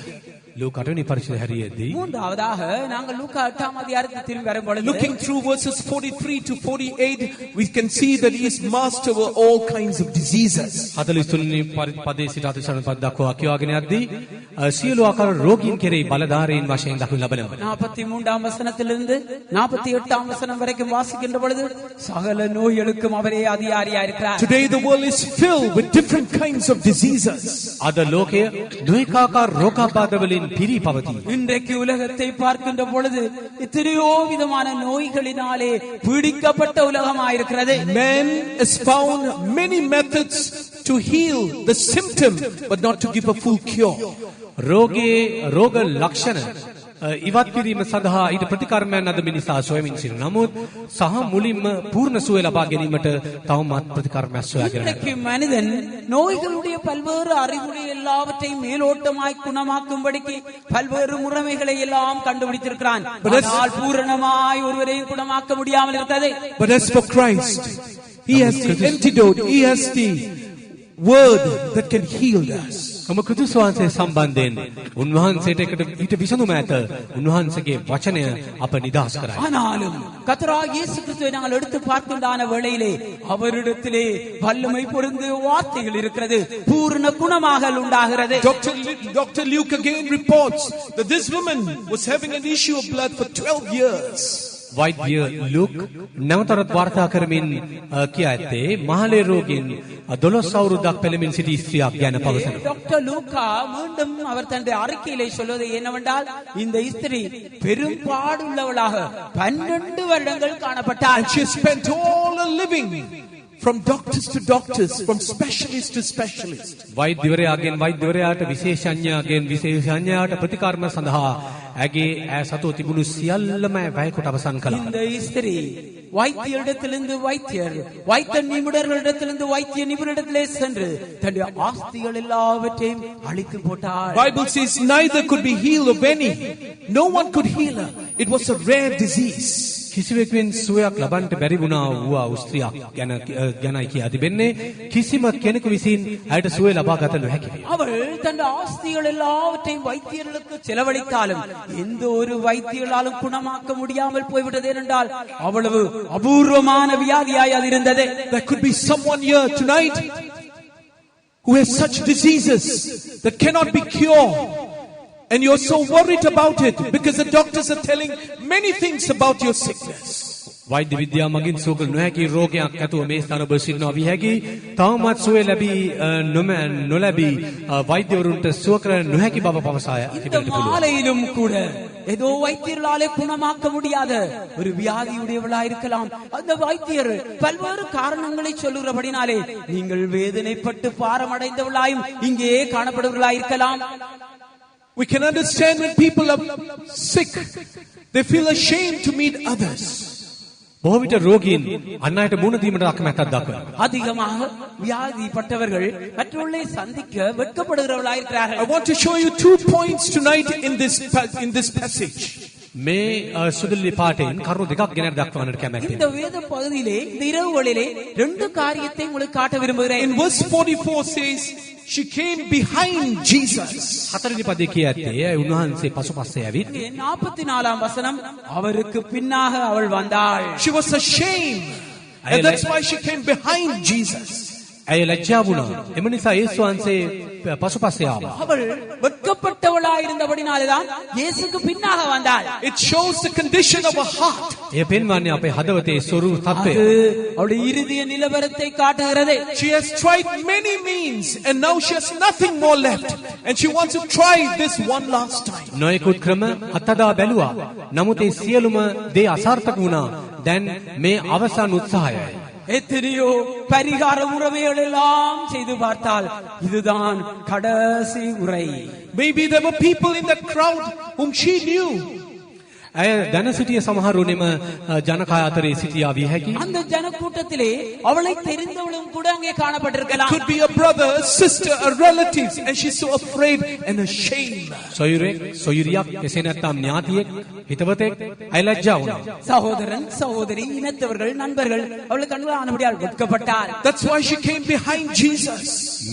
ලූකාට පරිච්ඡේදය හැරියේදී மூன்றாவதாக நாங்கள் லூக்கா 8ஆம் அதிகாரத்துக்கு திரும்பி வரும்பொழுது looking through verses 43 to 48, we can see that he is master over all kinds of diseases. 43 පදේ සිට 44 පද දක්වා කියවාගෙන යද්දී සියලු ආකාර රෝගීන් කෙරෙහි බලධාරීන් වශයෙන් දක්වනු ලබනවා. 43ஆம் வசனத்திலிருந்து 48ஆம் வசனம் வரைக்கும் வாசிக்கின்ற பொழுது சகல நோய்களுக்கும் அவரே அதிகாரியா இருக்கிறார். Today the world is filled with different kinds of diseases. අද ලෝකය ද්වේකාකාර රෝගාබාධ වලින් පිරී පවතී. இன்றைக்கு உலகத்தை பார்க்கின்ற பொழுது எத்தனையோ விதமான நோய்களினாலே பீடிக்கப்பட்ட உலகமாயிருக்கிறது. Man has found many methods to heal the symptom but not to give a full cure. රෝගයේ රෝග ලක්ෂණ ඉවත් කිරීම සඳහා ඊට ප්‍රතිකර්මයන් අද මිනිසා සොයමින් සිටින නමුත් සහ මුලින්ම පූර්ණ සුවය ලබා ගැනීමට තවමත් ප්‍රතිකර්මයක් සොයාගෙන இன்றைக்கு மனிதன் நோய்களுடைய பல்வேறு அறிகுறி எல்லாவற்றையும் மேலோட்டமாய் குணமாக்கும்படிக்கு பல்வேறு முறைமைகளை எல்லாம் கண்டுபிடித்திருக்கிறான். ஆனால் பூரணமாய் ஒருவரையும் குணமாக்க முடியாமல் இருக்கிறது. But as for Christ, he has the antidote, he has the word that can heal us. ඔබ ක්‍රිස්තුස් වහන්සේ සම්බන්ධයෙන් උන්වහන්සේට එකට ඊට විසඳුම ඇත. උන්වහන්සේගේ වචනය අප නිදහස් කරයි. ஆனாலும் கர்த்தராகிய இயேசு கிறிஸ்துவை நாங்கள் எடுத்து பார்க்கின்றான வேளையிலே அவரிடத்திலே வல்லமை பொருந்த வார்த்தைகள் இருக்கிறது. பூர்ண குணமாகல் உண்டாகிறது. Dr. Luke again reports that this woman was having an issue of blood for 12 years. වෛද්‍ය ලුක් නැවතරත් වාර්තා කරමින් කියා ඇත්තේ මහලේ රෝගීන් 12 අවුරුද්දක් පෙළමින් සිටි ස්ත්‍රියක් ගැන පවසනවා. டாக்டர் லூக்கா மீண்டும் அவர் தன்னுடைய அறிக்கையிலே சொல்வது என்னவென்றால் இந்த ஸ்திரீ பெரும் பாடுள்ளவளாக 12 வருடங்கள் காணப்பட்டாள். And she spent all her living from doctors to doctors, from specialist to specialist. වෛද්‍යවරයාගෙන් වෛද්‍යවරයාට විශේෂඥයාගෙන් විශේෂඥයාට ප්‍රතිකර්ම සඳහා ඇගේ ඈ සතුව තිබුණු සියල්ලම වැය කොට අවසන් කළා. இந்த ஸ்திரீ வைத்தியரிடத்திலிருந்து வைத்தியர், வைத்திய நிபுணர்களிடத்திலிருந்து வைத்திய நிபுணரிடத்திலே சென்று தன்னுடைய ஆஸ்திகள் எல்லாவற்றையும் அழித்து போட்டாள். Bible says neither could be healed of any. No one could heal her. It was a rare disease. කිසිවෙකුෙන් සුවයක් ලබන්නට බැරි වුණා වූ ස්ත්‍රියක් ගැනයි කියා තිබෙන්නේ. කිසිම කෙනෙකු විසින් ඇයට සුවය ලබා ගත නොහැකි වේ. அவள் தன் ஆஸ்திகள் எல்லாவற்றையும் வைத்தியர்களுக்கு செலவழித்தாலும் எந்த ஒரு வைத்தியர்களாலும் குணமாக்க முடியாமல் போய்விட்டது என்றால் அவ்வளவு அபூர்வமான வியாதியாய் அது இருந்தது. There could be someone here tonight who has such diseases that cannot be cured. And you're so worried about it because the doctors are telling many things about your sickness. වෛද්‍ය විද්‍යාව මගින් සුව කළ නොහැකි රෝගයක් ඇතුව මේ ස්ථාන ඔබ සිටිනවා විය හැකි. තවමත් සුවය ලැබී නොලැබී වෛද්‍යවරුන්ට සුව කර නොහැකි බව පවසා இந்த තිබෙන්නට පුළුවන්. மாலையிலும் கூட ஏதோ வைத்தியர்களாலே குணமாக்க முடியாத ஒரு வியாதியுடையவளா இருக்கலாம். அந்த வைத்தியர் பல்வேறு காரணங்களை சொல்லுகிறபடினாலே நீங்கள் வேதனைப்பட்டு பாரமடைந்தவளாயும் இங்கே காணப்படுவர்களாய் இருக்கலாம். We can understand when people are sick, they feel ashamed to meet others. බොහෝ විට රෝගීන් අන් අයට මුණ දීමට අකමැත්තක් දක්වනවා. அதிகமாக வியாதிப்பட்டவர்கள் மற்றவர்களை சந்திக்க வெட்கப்படுகிறவர்களாய் இருக்கிறார்கள். I want to show you 2 points tonight in this passage. මේ සුදුලි පාටෙන් කරුණු දෙකක් ගෙන දක්වන්නට කැමැත්තෙන්. இந்த வேத பகுதியிலே இந்த இரவுகளிலே ரெண்டு காரியத்தை உங்களுக்கு காட்ட விரும்புகிறேன். In verse 44 says she came behind Jesus. හතරවෙනි පදේ කිය ඇත්තේ උන්වහන්සේ පසුපස්සේ ඇවිත් 44ஆம் வசனம் அவருக்கு பின்னாக அவள் வந்தாள். She was ashamed. And that's why she came behind Jesus. ඇය ලැජ්ජා වුණා. එම නිසා යේසුස් වහන්සේ පසුපස්සේ ආවා. அவள் வெட்கப்பட்டவளாய் இருந்தபடினால்தான் இயேசுக்கு பின்னாக வந்தாள். It shows the condition of her heart. එය පෙන්වන්නේ අපේ හදවතේ ස්වරූප තත්ත්වය. அவளுடைய இறுதிய நிலவரத்தை காட்டுகிறது. She has tried many means and now she has nothing more left and she wants to try this one last time. නොයෙකුත් ක්‍රම අත්දා බැලුවා. නමුත් ඒ සියලුම දේ අසාර්ථක වුණා. දැන් මේ අවසන් උත්සාහයයි. எத்தனையோ பரிகார முறைகள் எல்லாம் செய்து பார்த்தால் இதுதான் கடைசி உரை. Maybe there were people in that crowd whom she knew. ඇය දැන සිටිය සමහරුනෙම ජනකාය අතරේ සිටියා විය හැකි. அந்த ஜனக்கூட்டத்திலே அவளை தெரிந்தவளும் கூட அங்கே காணப்பட்டிருக்கலாம். Could be a brother, a sister, a relative, and she's so afraid and ashamed. සොයුරෙක් සොයුරියක් එසේ නැත්නම් ඥාතියෙක් හිතවතෙක් ඇය ලැජ්ජා වුණා. சகோதரன் சகோதரி இனத்தவர்கள் நண்பர்கள் அவளுக்கு கண்களானபடியால் வெட்கப்பட்டாள். That's why she came behind Jesus.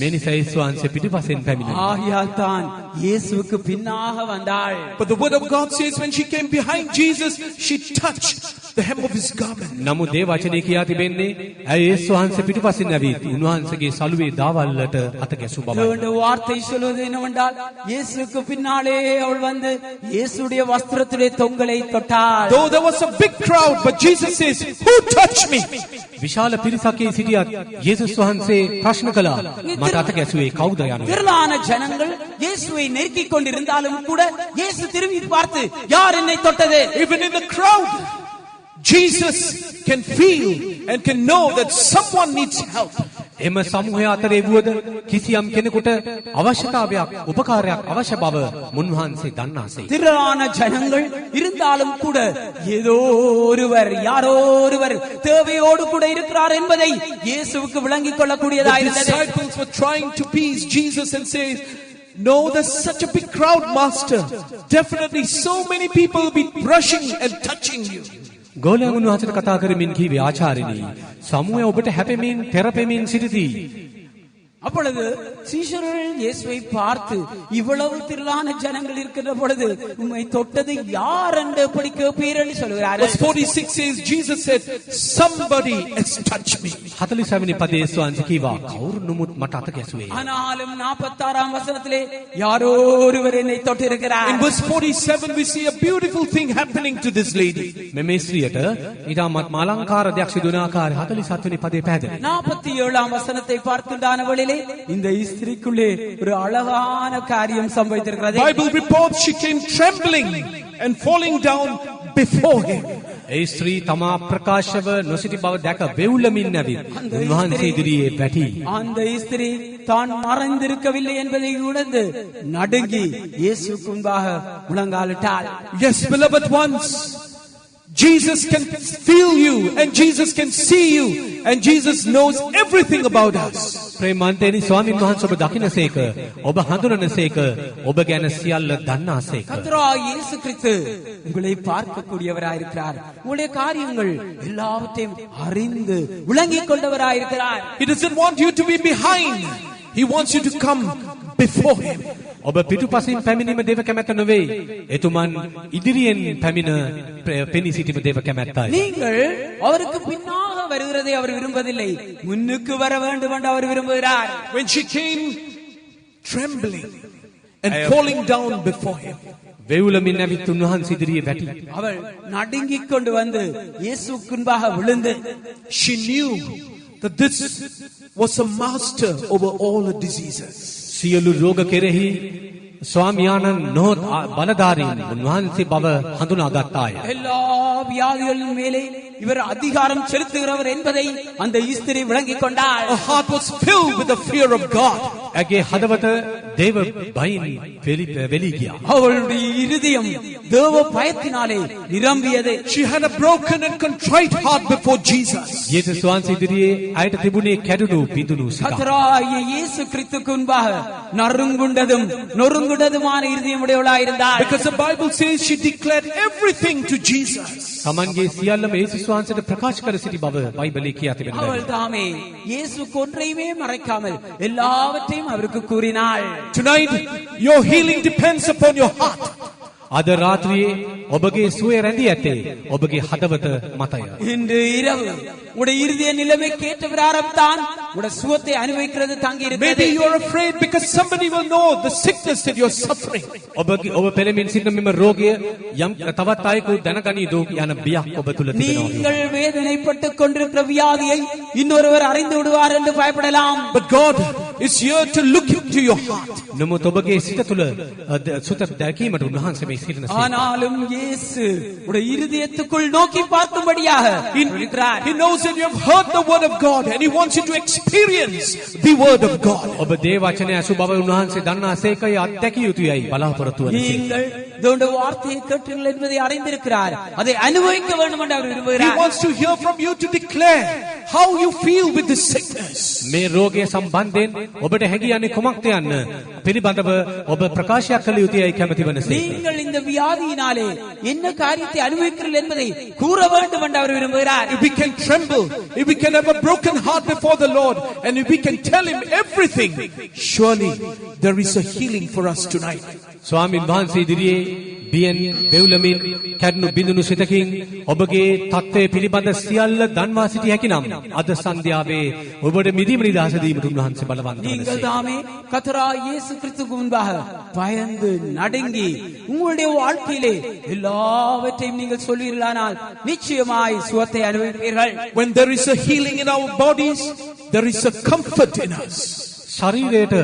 මේ නිසා යේසුස් වහන්සේ පිටුපසෙන් පැමිණියා. ஆகையால் தான் இயேசுவுக்கு பின்னாக வந்தாள். But the word of God says when she came behind Jesus, she touched the hem of his garment. නමුත් දේ වචනේ කියා තිබෙන්නේ ඇය යේසුස් වහන්සේ පිටුපසින් ඇවිත් උන්වහන්සේගේ සලුවේ දාවල්ලට අත ගැසූ බවයි. தேவனுடைய வார்த்தை சொல்வது என்னவென்றால் இயேசுவுக்கு பின்னாலே அவள் வந்து இயேசுடைய வஸ்திரத்துடைய தொங்கலை தொட்டாள். Though there was a big crowd, but Jesus says, "Who touched me?" විශාල පිරිසකේ සිටියත් යේසුස් වහන්සේ ප්‍රශ්න කළා මට අත ගැසුවේ කවුද යනවා. திரளான ஜனங்கள் இயேசுவை நெருக்கிக் கொண்டிருந்தாலும் கூட இயேசு திரும்பி பார்த்து யார் என்னை தொட்டது? Even in the crowd, Jesus can feel and can know that someone needs help. එම සමූහය අතරේ වුවද කිසියම් කෙනෙකුට අවශ්‍යතාවයක් උපකාරයක් අවශ්‍ය බව මුන්වහන්සේ දන්නාසේ. திரளான ஜனங்கள் இருந்தாலும் கூட ஏதோ ஒருவர் யாரோ ஒருவர் தேவையோடு கூட இருக்கிறார் என்பதை இயேசுவுக்கு விளங்கிக் கொள்ளக்கூடியதாக The இருந்தது. disciples were trying to appease Jesus and say, "No, there's such a big crowd, Master. Definitely so many people will be brushing and touching you." ගෝලයන් උන්වහන්සේට කතා කරමින් කීවේ ආචාර්යනි සමූහය ඔබට හැපෙමින් තෙරපෙමින් සිටිති. அப்பொழுது சீஷர்கள் இயேசுவை பார்த்து இவ்வளவு திரளான ஜனங்கள் இருக்கிற பொழுது உம்மை தொட்டது யார் என்று எப்படி கேட்பீர் என்று சொல்கிறார்கள். Verse 46 says, Jesus said, "Somebody has touched me." 47 වෙනි පදයේ යේසුස් වහන්සේ කීවා කවුරු නමුත් මට අත ගැසුවේ. ஆனாலும் 46ஆம் வசனத்திலே யாரோ ஒருவர் என்னை தொட்டிருக்கிறார். In verse 47 we see a beautiful thing happening to this lady. මේ ස්ත්‍රියට ඊටමත් මාලංකාර දෙයක් සිදු වෙන ආකාරය 47 වෙනි පදයේ පැහැදිලි. 47ஆம் வசனத்தை பார்க்கின்றான வேளையிலே இந்த ஸ்திரீக்குள்ளே ஒரு அழகான காரியம் சம்பவித்திருக்கிறது. Bible reports she came trembling and falling down before him. ඒ ස්ත්‍රී තමා ප්‍රකාශව නොසිටි බව දැක වෙවුලමින් ඇවිත් උන්වහන්සේ ඉදිරියේ වැටි. அந்த ஸ்திரீ தான் மறைந்திருக்கவில்லை என்பதை உணர்ந்து நடுங்கி இயேசுவுக்கு முன்பாக முழங்காலிட்டாள். Yes, beloved ones, Jesus can feel you and Jesus can see you and Jesus knows everything about us. ප්‍රේමන්තේනි ස්වාමීන් වහන්සේ ඔබ දකින්නසේක ඔබ හඳුනනසේක ඔබ ගැන සියල්ල දන්නාසේක. கர்த்தராகிய இயேசு கிறிஸ்து உங்களை பார்க்கக்கூடியவராயிருக்கிறார். உங்களுடைய காரியங்கள் எல்லாவற்றையும் அறிந்து விளங்கிக் கொண்டவராயிருக்கிறார். He doesn't want you to be behind. He wants you to come before him. ඔබ පිටුපසින් පැමිණීම දේව කැමැත්ත නොවේ. එතුමන් ඉදිරියෙන් පැමිණ පෙනී සිටීම දේව කැමැත්තයි. நீங்கள் அவருக்கு பின்னாக வருகிறதை அவர் விரும்பவில்லை, முன்னுக்கு வர வேண்டும் என்று அவர் விரும்புகிறார். When she came trembling and falling down before him, වෙවුලමින් ඇවිත් උන්වහන්සේ ඉදිරියේ වැටි. அவள் நடுங்கிக் கொண்டு வந்து இயேசுவுக்கு முன்பாக விழுந்து she knew that this was a master over all her diseases. සියලු රෝග කෙරෙහි ස්වාමියාණන් නොහොත් බලධාරීන් උන්වහන්සේ බව හඳුනාගත්තාය. எல்லா வியாதிகளின் மேலே இவர் அதிகாரம் செலுத்துகிறவர் என்பதை அந்த ஸ்திரீ விளங்கிக் கொண்டாள். Her heart was filled with the fear of God. ඇගේ හදවත දේව බයින් වෙලී ගියා. அவளுடைய இருதயம் தேவ பயத்தினாலே நிரம்பியது. She had a broken and contrite heart before Jesus. යේසුස් වහන්සේ ඉදිරියේ අයට තිබුණේ කැඩුණු පිදුණු සිත. கர்த்தராகிய இயேசு கிறிஸ்துவுக்கு முன்பாக நறுங்குண்டதும் நொறுங்குண்டதுமான இருதயம் உடையவளாய் இருந்தாள். Because the Bible says she declared everything to Jesus. තමන්ගේ සියල්ලම යේසුස් වහන්සේට ප්‍රකාශ කර සිටි බව බයිබලයේ කියා තිබෙනවා. அவள் தாமே இயேசுவுக்கு ஒன்றையுமே மறைக்காமல் எல்லாவற்றையும் அவருக்கு கூறினாள். Tonight, your healing depends upon your heart. අද රාත්‍රියේ ඔබගේ සුවය රැඳී ඇත්තේ ඔබගේ හදවත මතය. இன்று இரவு உடைய இருதய நிலைமை கேட்ட பிரகாரம்தான் உடைய சுகத்தை அனுபவிக்கிறது தங்கி இருக்கிறது. Maybe you are afraid because somebody will know the sickness that you are suffering. ඔබ පෙළමින් සිටින මෙම රෝගය යම් තවත් අයෙකු දැනගනීදෝ යන බියක් ඔබ තුල තිබෙනවා. நீங்கள் வேதனைப்பட்டுக் கொண்டிருக்கிற வியாதியை இன்னொருவர் அறிந்து விடுவார் என்று பயப்படலாம். But God is here to look into your heart. නමුත් ඔබගේ සිත තුල සුත දැකීමට උන්වහන්සේ මේ සිටින සිත. ஆனாலும் இயேசு உடைய இருதயத்துக்குள் நோக்கி பார்க்கும்படியாக இருக்கிறார். He knows that you have heard the word of God and he wants you to experience the word of God. ඔබ දේ වචනය අසු බව උන්වහන්සේ දන්නාසේකයි අත්දැකිය යුතුයයි බලාපොරොත්තු වන. நீங்கள் தேவனுடைய வார்த்தையை கேட்டீர்கள் என்பதை அறிந்திருக்கிறார். அதை அனுபவிக்க வேண்டும் என்று அவர் He விரும்புகிறார். wants to hear from you to declare how you feel with this sickness. මේ රෝගය සම්බන්ධයෙන් ඔබට හැකියන්නේ කුමක්ද යන්න පිළිබඳව ඔබ ප්‍රකාශයක් කළ යුතුයි කැමැති වනසේ. நீங்கள் இந்த வியாதியினாலே என்ன காரியத்தை அனுபவிக்கிறீர்கள் என்பதை கூற வேண்டும் என்று அவர் விரும்புகிறார். If we can tremble, if we can have a broken heart before the Lord, and if we can tell him everything, surely there is a healing for us tonight. ස්වාමීන් වහන්සේ ඉදිරියේ බියෙන් බෙවුලමින් කැඩුණු බිඳුණු සිතකින් ඔබගේ තත්ත්වය පිළිබඳ සියල්ල දන්වා සිටිය හැකිනම් අද සන්ධ්‍යාවේ ඔබට මිදීම නිදහස දීමට උන්වහන්සේ බලවන්ත நீங்கள் தாமே கர்த்தராகிய இயேசு கிறிஸ்துவுக்கு முன்பாக பயந்து நடுங்கி உங்களுடைய வாழ்க்கையிலே எல்லாவற்றையும் நீங்கள் சொல்வீர்களானால் நிச்சயமாய் சுகத்தை அனுபவிப்பீர்கள். When there is a healing in our bodies, there is a comfort in us. ශරීරයට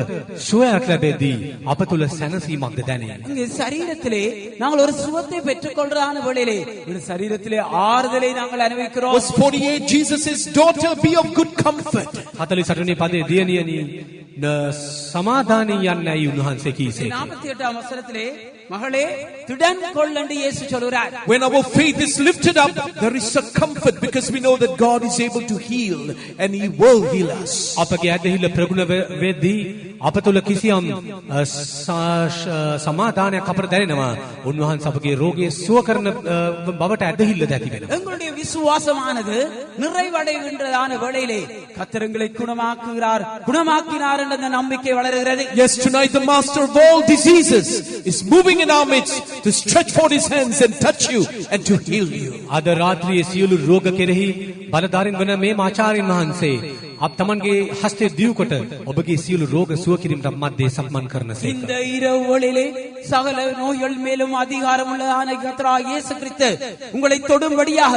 සුවයක් ලැබෙද්දී අප තුල සැනසීමක්ද දැනේ. இங்கே சரீரத்திலே நாங்கள் ஒரு சுகத்தை பெற்றுக்கொள்றான வேளையிலே ஒரு சரீரத்திலே ஆறுதலை நாங்கள் அனுபவிக்கிறோம். Verse 48, Jesus' daughter, be of good comfort. 48 වෙනි පදයේ දියණියනි සමාදානී යන්නයි උන්වහන්සේ කීසේ. 48 වසරத்திலே மகளே திடன் கொள் என்று இயேசு சொல்கிறார். When our faith is lifted up, there is a comfort because we know that God is able to heal and he will heal us. අපගේ ඇදහිල්ල ප්‍රගුණ වෙද්දී අප තුල කිසියම් සමාදානයක් අපට දැනෙනවා. උන්වහන්සේ අපගේ රෝගය සුව කරන බවට ඇදහිල්ල ඇති වෙනවා. எங்களுடைய விசுவாசமானது நிறைவடைகின்றதான வேளையிலே கர்த்தர் எங்களை குணமாக்கினார் என்ற நம்பிக்கை வளருகிறது. Yes, tonight the master of all diseases is moving in our midst to stretch forth his hands and touch you and to heal you. අද රාත්‍රියේ සියලු රෝග කෙරෙහි බලධාරීන් වන මේ ආචාර්යන් වහන්සේ අප තමන්ගේ හස්තය දියු කොට ඔබගේ සියලු රෝග සුව කිරීමට මැද්දේ සක්මන් කරනසේක. இந்த இரவு வேளையிலே சகல நோய்கள் மேலும் அதிகாரம் உள்ளதான கர்த்தராகிய இயேசு கிறிஸ்து உங்களை தொடும்படியாக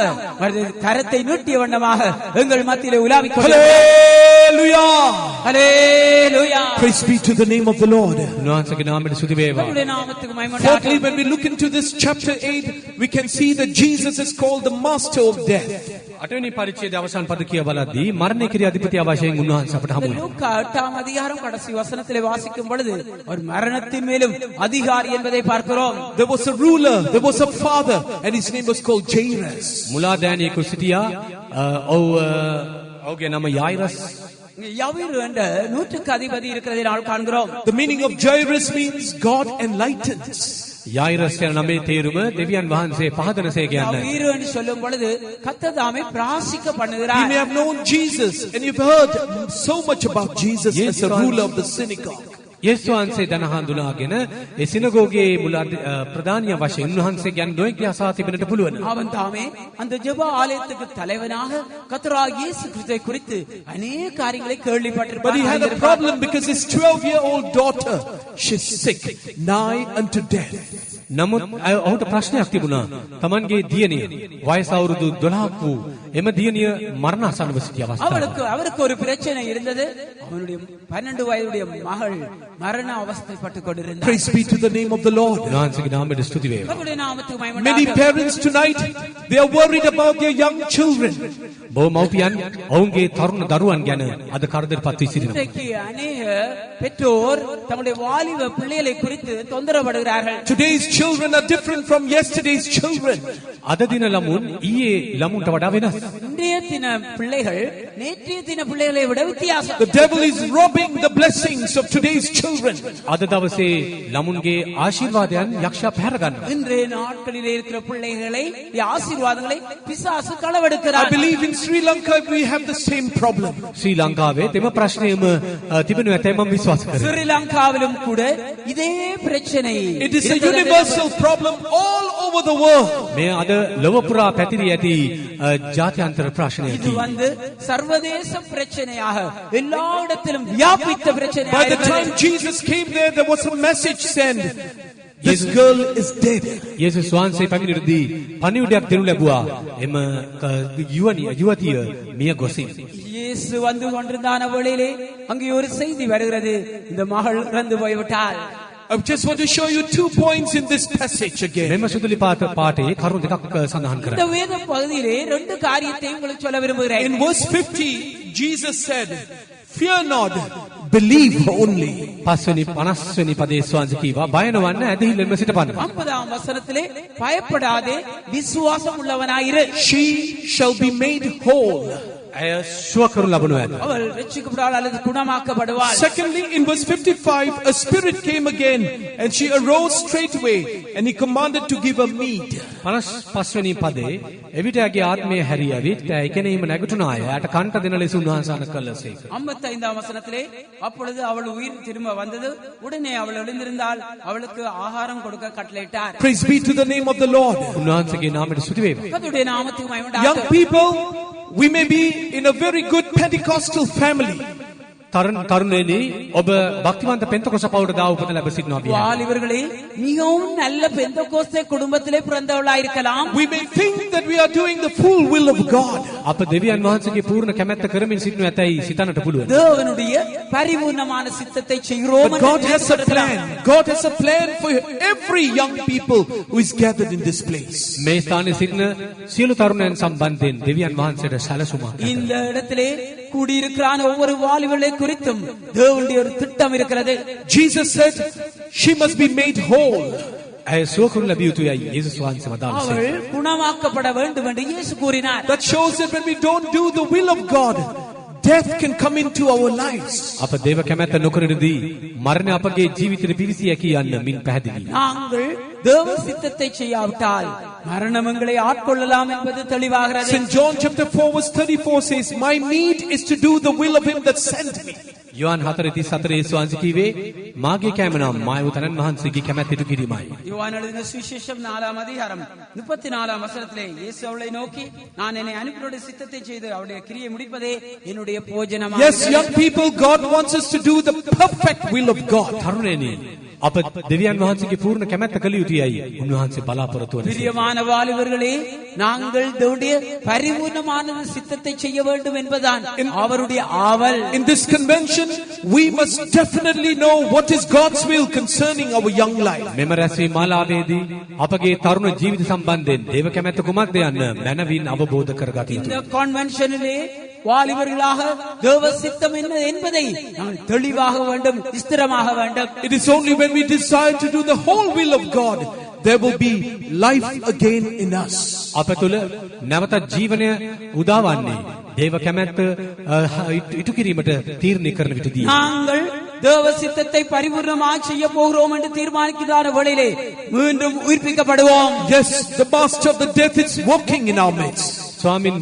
கரத்தை நீட்டிய வண்ணமாக எங்கள் மத்தியிலே உலாவிக் Hallelujah! Hallelujah! Praise be to the name of the Lord. උන්වහන්සේගේ නාමයට ස්තුති වේවා. அவருடைய நாமத்துக்கு மகிமை Fourthly, உண்டாகட்டும். when we look into this chapter 8, we can see that Jesus is called the master of death. 8 වෙනි පරිච්ඡේදයේ අවසාන පද කිය බලද්දී මරණය කිරී අධිපතිය වශයෙන් උන්වහන්සේ අපට හමු වෙනවා. லூக்கா 8ஆம் அதிகாரம் கடைசி வசனத்திலே வாசிக்கும் பொழுது அவர் மரணத்தின் மேலும் அதிகாரி என்பதை பார்க்கிறோம். There was a ruler, there was a father, and his name was called Jairus. මුලාදෑනියෙකු සිටියා. ඔව්ගේ නම යායිරස්. யவீரு என்ற நூற்றுக்கு அதிபதி இருக்கிறதை நாம் காண்கிறோம். The meaning of Jairus means God enlightens. යායිරස් යන නමේ තේරුම දෙවියන් වහන්සේ පහදනසේ කියන්නේ. யவீரு என்று சொல்லும் பொழுது கர்த்தர் தாமே பிராசிக்க You பண்ணுகிறார். may have known Jesus and you've heard so much about Jesus as a ruler of the synagogue. යේසුස් වහන්සේ දන හඳුනාගෙන ඒ සිනගෝගේ මුල ප්‍රධානිය වශයෙන් උන්වහන්සේ ගැන නොයෙක් අසා තිබෙන්නට පුළුවන්. அவன் தாமே அந்த ஜெப ஆலயத்துக்கு தலைவனாக கர்த்தராகிய இயேசு கிறிஸ்துவை குறித்து अनेक காரியங்களை But he had a கேள்விப்பட்டிருப்பார். problem because his 12-year-old daughter, she's sick, nigh unto death. නමුත් ඔහුට ප්‍රශ්නයක් තිබුණා. Tamanගේ දියණිය වයස අවුරුදු 12ක් වූ එම දියණිය මරණාසන්නව සිටි අවස්ථාව. அவருக்கு ஒரு பிரச்சனை இருந்தது. அவனுடைய 12 வயதுடைய மகள் மரண அவஸ்தைப்பட்டுக் கொண்டிருந்தார். Praise be to the name of the Lord. උන්වහන්සේගේ නාමයට ස්තුති වේවා. அவருடைய நாமத்துக்கு மகிமை Many உண்டாகட்டும். parents tonight, they are worried about their young children. බොහෝ මව්පියන් ඔවුන්ගේ තරුණ දරුවන් ගැන අද කරදරපත් වී සිටිනවා. இன்றைக்கு अनेक பெற்றோர் தங்களுடைய வாலிப பிள்ளைகளை குறித்து தொந்தரப்படுகிறார்கள். Today's children are different from yesterday's children. අද දින ළමුන් ඊයේ ළමුන්ට වඩා වෙනස්. இன்றைய தின பிள்ளைகள் நேற்றைய தின பிள்ளைகளை விட வித்தியாசம். The devil is robbing the blessings of today's children. අද දවසේ ළමුන්ගේ ආශිර්වාදයන් යක්ෂයා පැහැර ගන්නවා. இன்றைய நாட்களிலே இருக்கிற பிள்ளைகளை ஆசீர்வாதங்களை பிசாசு I களவெடுக்கிறார். believe in Sri Lanka we have the same problem. ශ්‍රී ලංකාවේ තෙම ප්‍රශ්නයම තිබෙනු ඇතැයි මම විශ්වාස කරනවා. ஸ்ரீலங்காவிலும் கூட இதே பிரச்சனை It is a universal problem all over the world. මේ අද ලොව පුරා පැතිරී ඇති ජාත්‍යන්තර ප්‍රශ්නයකි. இது சர்வதேச பிரச்சனையாக எல்லா இடத்திலும் வியாபித்த பிரச்சனையாக By the time Jesus came there was a message sent. This girl is dead. යේසුස් වහන්සේ පැමිණෙද්දී පණිවිඩයක් දෙනු ලැබුවා. එම යුවතිය මිය ගොසින්. இயேசு வந்து கொண்டிருந்தான வேளையிலே அங்கே ஒரு செய்தி வருகிறது. இந்த மகள் இறந்து போய்விட்டாள். I just want to show you 2 points in this passage again. මෙම සුදුලි පාඨයේ කරුණු දෙකක් සඳහන් இந்த කරනවා. வேத பகுதியிலே ரெண்டு காரியத்தையும் உங்களுக்கு சொல்ல விரும்புகிறேன். In verse 50, Jesus said, "Fear not, believe only." 50 වෙනි පදයේ ස්වාංශ කීවා බය නොවන්න ඇදහිල්ලෙන්ම සිටපන්න. 50ஆம் வசனத்திலே பயப்படாதே விசுவாசம் உள்ளவனாயிரு. She shall be made whole ඇය සුව කරනු ලබනු ඇත. அவள் ரட்சிக்கப்படுவாள் அல்லது குணமாக்கப்படுவாள். Secondly, in verse 55, a spirit came again and she arose straightway and he commanded to give her meat. 55 වෙනි පදේ එවිට ඇගේ ආත්මය හැරී ඇවිත් ඒකෙනෙහිම නැගිටුණාය. යාට කන්ට දෙන ලෙස උන්වහන්සේ අන කළසේක. 55ஆம் வசனத்திலே அப்பொழுது அவள் உயிர் திரும்ப வந்தது. உடனே அவள் எழுந்திருந்தாள். அவளுக்கு ஆகாரம் கொடுக்க கட்டளையிட்டார். Praise be to the name of the Lord. උන්වහන්සේගේ නාමයට ස්තුති වේවා. கர்த்தருடைய நாமத்துக்கு மகிமை உண்டாகட்டும். Young people, we may be in a very good Pentecostal family. තරුණයනි ඔබ භක්තිවන්ත පෙන්තකොස්ත පවුලට දා උපත ලැබ සිටිනවා විය. வாலிபர்களே மிகவும் நல்ல பெந்தகோஸ்தே குடும்பத்திலே பிறந்தவளாய் இருக்கலாம். We may think that we are doing the full will of God. අප දෙවියන් වහන්සේගේ පූර්ණ කැමැත්ත කරමින් සිටිනු ඇතැයි සිතන්නට පුළුවන්. தேவனுடைய பரிபூர்ணமான சித்தத்தை செய்கிறோம். But God has a plan. God has a plan for every young people who is gathered in this place. මේ ස්ථානයේ සිටින සියලු තරුණයන් සම්බන්ධයෙන් දෙවියන් වහන්සේට සැලසුමක්. இந்த இடத்திலே கூடியிருக்கிறான ஒவ்வொரு வாலிபர்களை குறித்தும் தேவனுடைய ஒரு திட்டம் இருக்கிறது. Jesus said she must be made whole. ඇය සුව කරනු ලැබිය යුතුයයි යේසුස් වහන්සේ වදාළා. அவள் குணமாக்கப்பட வேண்டும் என்று இயேசு கூறினார். That shows that when we don't do the will of God, death can come into our lives. අප දේව කැමැත්ත නොකරනදී මරණය අපගේ ජීවිතේ පිවිසිය කියන්න මින් පැහැදිලි. நாங்கள் தேவ சித்தத்தை செய்யாவிட்டால் மரணம் எங்களை ஆட்கொள்ளலாம் என்பது தெளிவாகிறது. St. John chapter 4 verse 34 says, my need is to do the will of him that sent me. Yohan 4:34 යේසුස් වහන්සේ කීවේ මාගේ කැම නම් මායව තනන් වහන්සේගේ කැමැත්ත ඉටු කිරීමයි. யோவான் எழுதின சுவிசேஷம் 4ஆம் அதிகாரம் 34ஆம் வசனத்திலே இயேசு அவளை நோக்கி நான் என்னை அனுப்பினவருடைய சித்தத்தை செய்து அவருடைய கிரியை முடிப்பதே என்னுடைய போஜனமாகும். Yes, young people, God wants us to do the perfect will of God. තරුණයනි අප දෙවියන් වහන්සේගේ පූර්ණ කැමැත්ත කළ යුතුයයි උන්වහන්සේ බලාපොරොත්තු වන. பிரியமான வாலிபர்களே நாங்கள் தேவனுடைய பரிபூர்ணமான சித்தத்தை செய்ய வேண்டும் என்பதுதான் அவருடைய ஆவல். In this convention, we must definitely know what is God's will concerning our young life. මෙම රැස්වීම මාලාවේදී අපගේ තරුණ ජීවිත සම්බන්ධයෙන් දේව කැමැත්ත කුමක්ද යන්න මනවින් අවබෝධ කරගත இந்த යුතුයි. கான்வென்ஷனிலே வாலிபர்களாக தேவ சித்தம் என்ன என்பதை நாங்கள் தெளிவாக வேண்டும், ஸ்திரமாக வேண்டும். It is only when we decide to do the whole will of God, there will be life again in us. අප තුළ නැවතත් ජීවනය උදාවන්නේ දේව කැමැත්ත ඉටු කිරීමට තීරණය කරන විටදී. நாங்கள் தேவ சித்தத்தை பரிபூர்ணமாக செய்ய போகிறோம் என்று தீர்மானிக்கிறான வேளையிலே மீண்டும் உயிர்ப்பிக்கப்படுவோம். Yes, the master of the death is walking in our midst. ස්වාමින්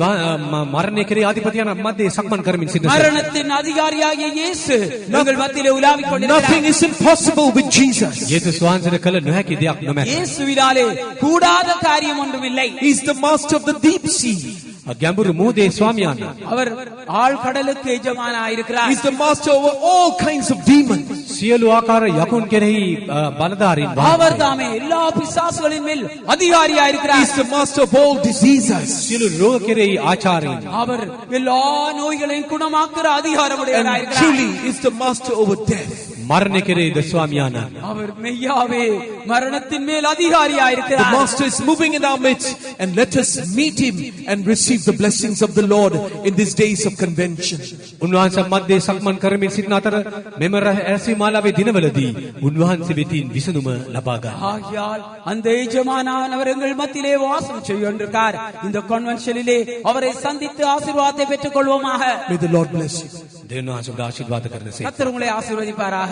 මරණය කෙරේ ආධිපතියන් මැදේ සක්මන් කරමින් සිටින மரணத்தின் அதிகாரியாகிய இயேசு எங்கள் மத்தியிலே உலாவிக் கொண்டிருக்கிறார். Nothing is impossible with Jesus. යේසුස් වහන්සේට කළ නොහැකි දෙයක් නොමැත. இயேசுவினாலே கூடாத காரியம் ஒன்றுமில்லை. He is the master of the deep sea. ගැඹුරු මෝදේ ස්වාමියාණන් அவர் ஆழ்கடலுக்கு எஜமானாயிருக்கிறார். He is the master over all kinds of demons. සියලු ආකාර යකුන් කෙරෙහි බලධාරීන් அவர் தாமே எல்லா பிசாசுகளின் மேல் அதிகாரியாயிருக்கிறார். He is the master of all diseases. සියලු රෝග කෙරෙහි ආචාර්යයින් அவர் எல்லா நோய்களையும் குணமாக்குற அதிகாரம் And உடையவராயிருக்கிறார். truly is the master over death. මරණය කෙරෙහිද ස්වාමියාණන් அவர் மெய்யாவே மரணத்தின் மேல் The அதிகாரியாயிருக்கிறார். master is moving in our midst, and let us meet him and receive the blessings of the Lord in these days of convention. උන්වහන්සේ මැදේ සක්මන් කරමින් සිටින අතර මෙම රැස්වීම මාලාවේ දිනවලදී උන්වහන්සේ වෙතින් විසඳුම ලබා ගන්න. ஆகையால் அந்த எஜமானவர் எங்கள் மத்தியிலே வாசம் செய்கின்றார். இந்த கன்வென்ஷனிலே அவரை சந்தித்து ஆசீர்வாதத்தை பெற்றுக் கொள்வோமாக. May the Lord bless you. දෙවියන් වහන්සේ ආශිර්වාද කරනසේ கர்த்தர் உங்களை ஆசீர்வதிப்பாராக.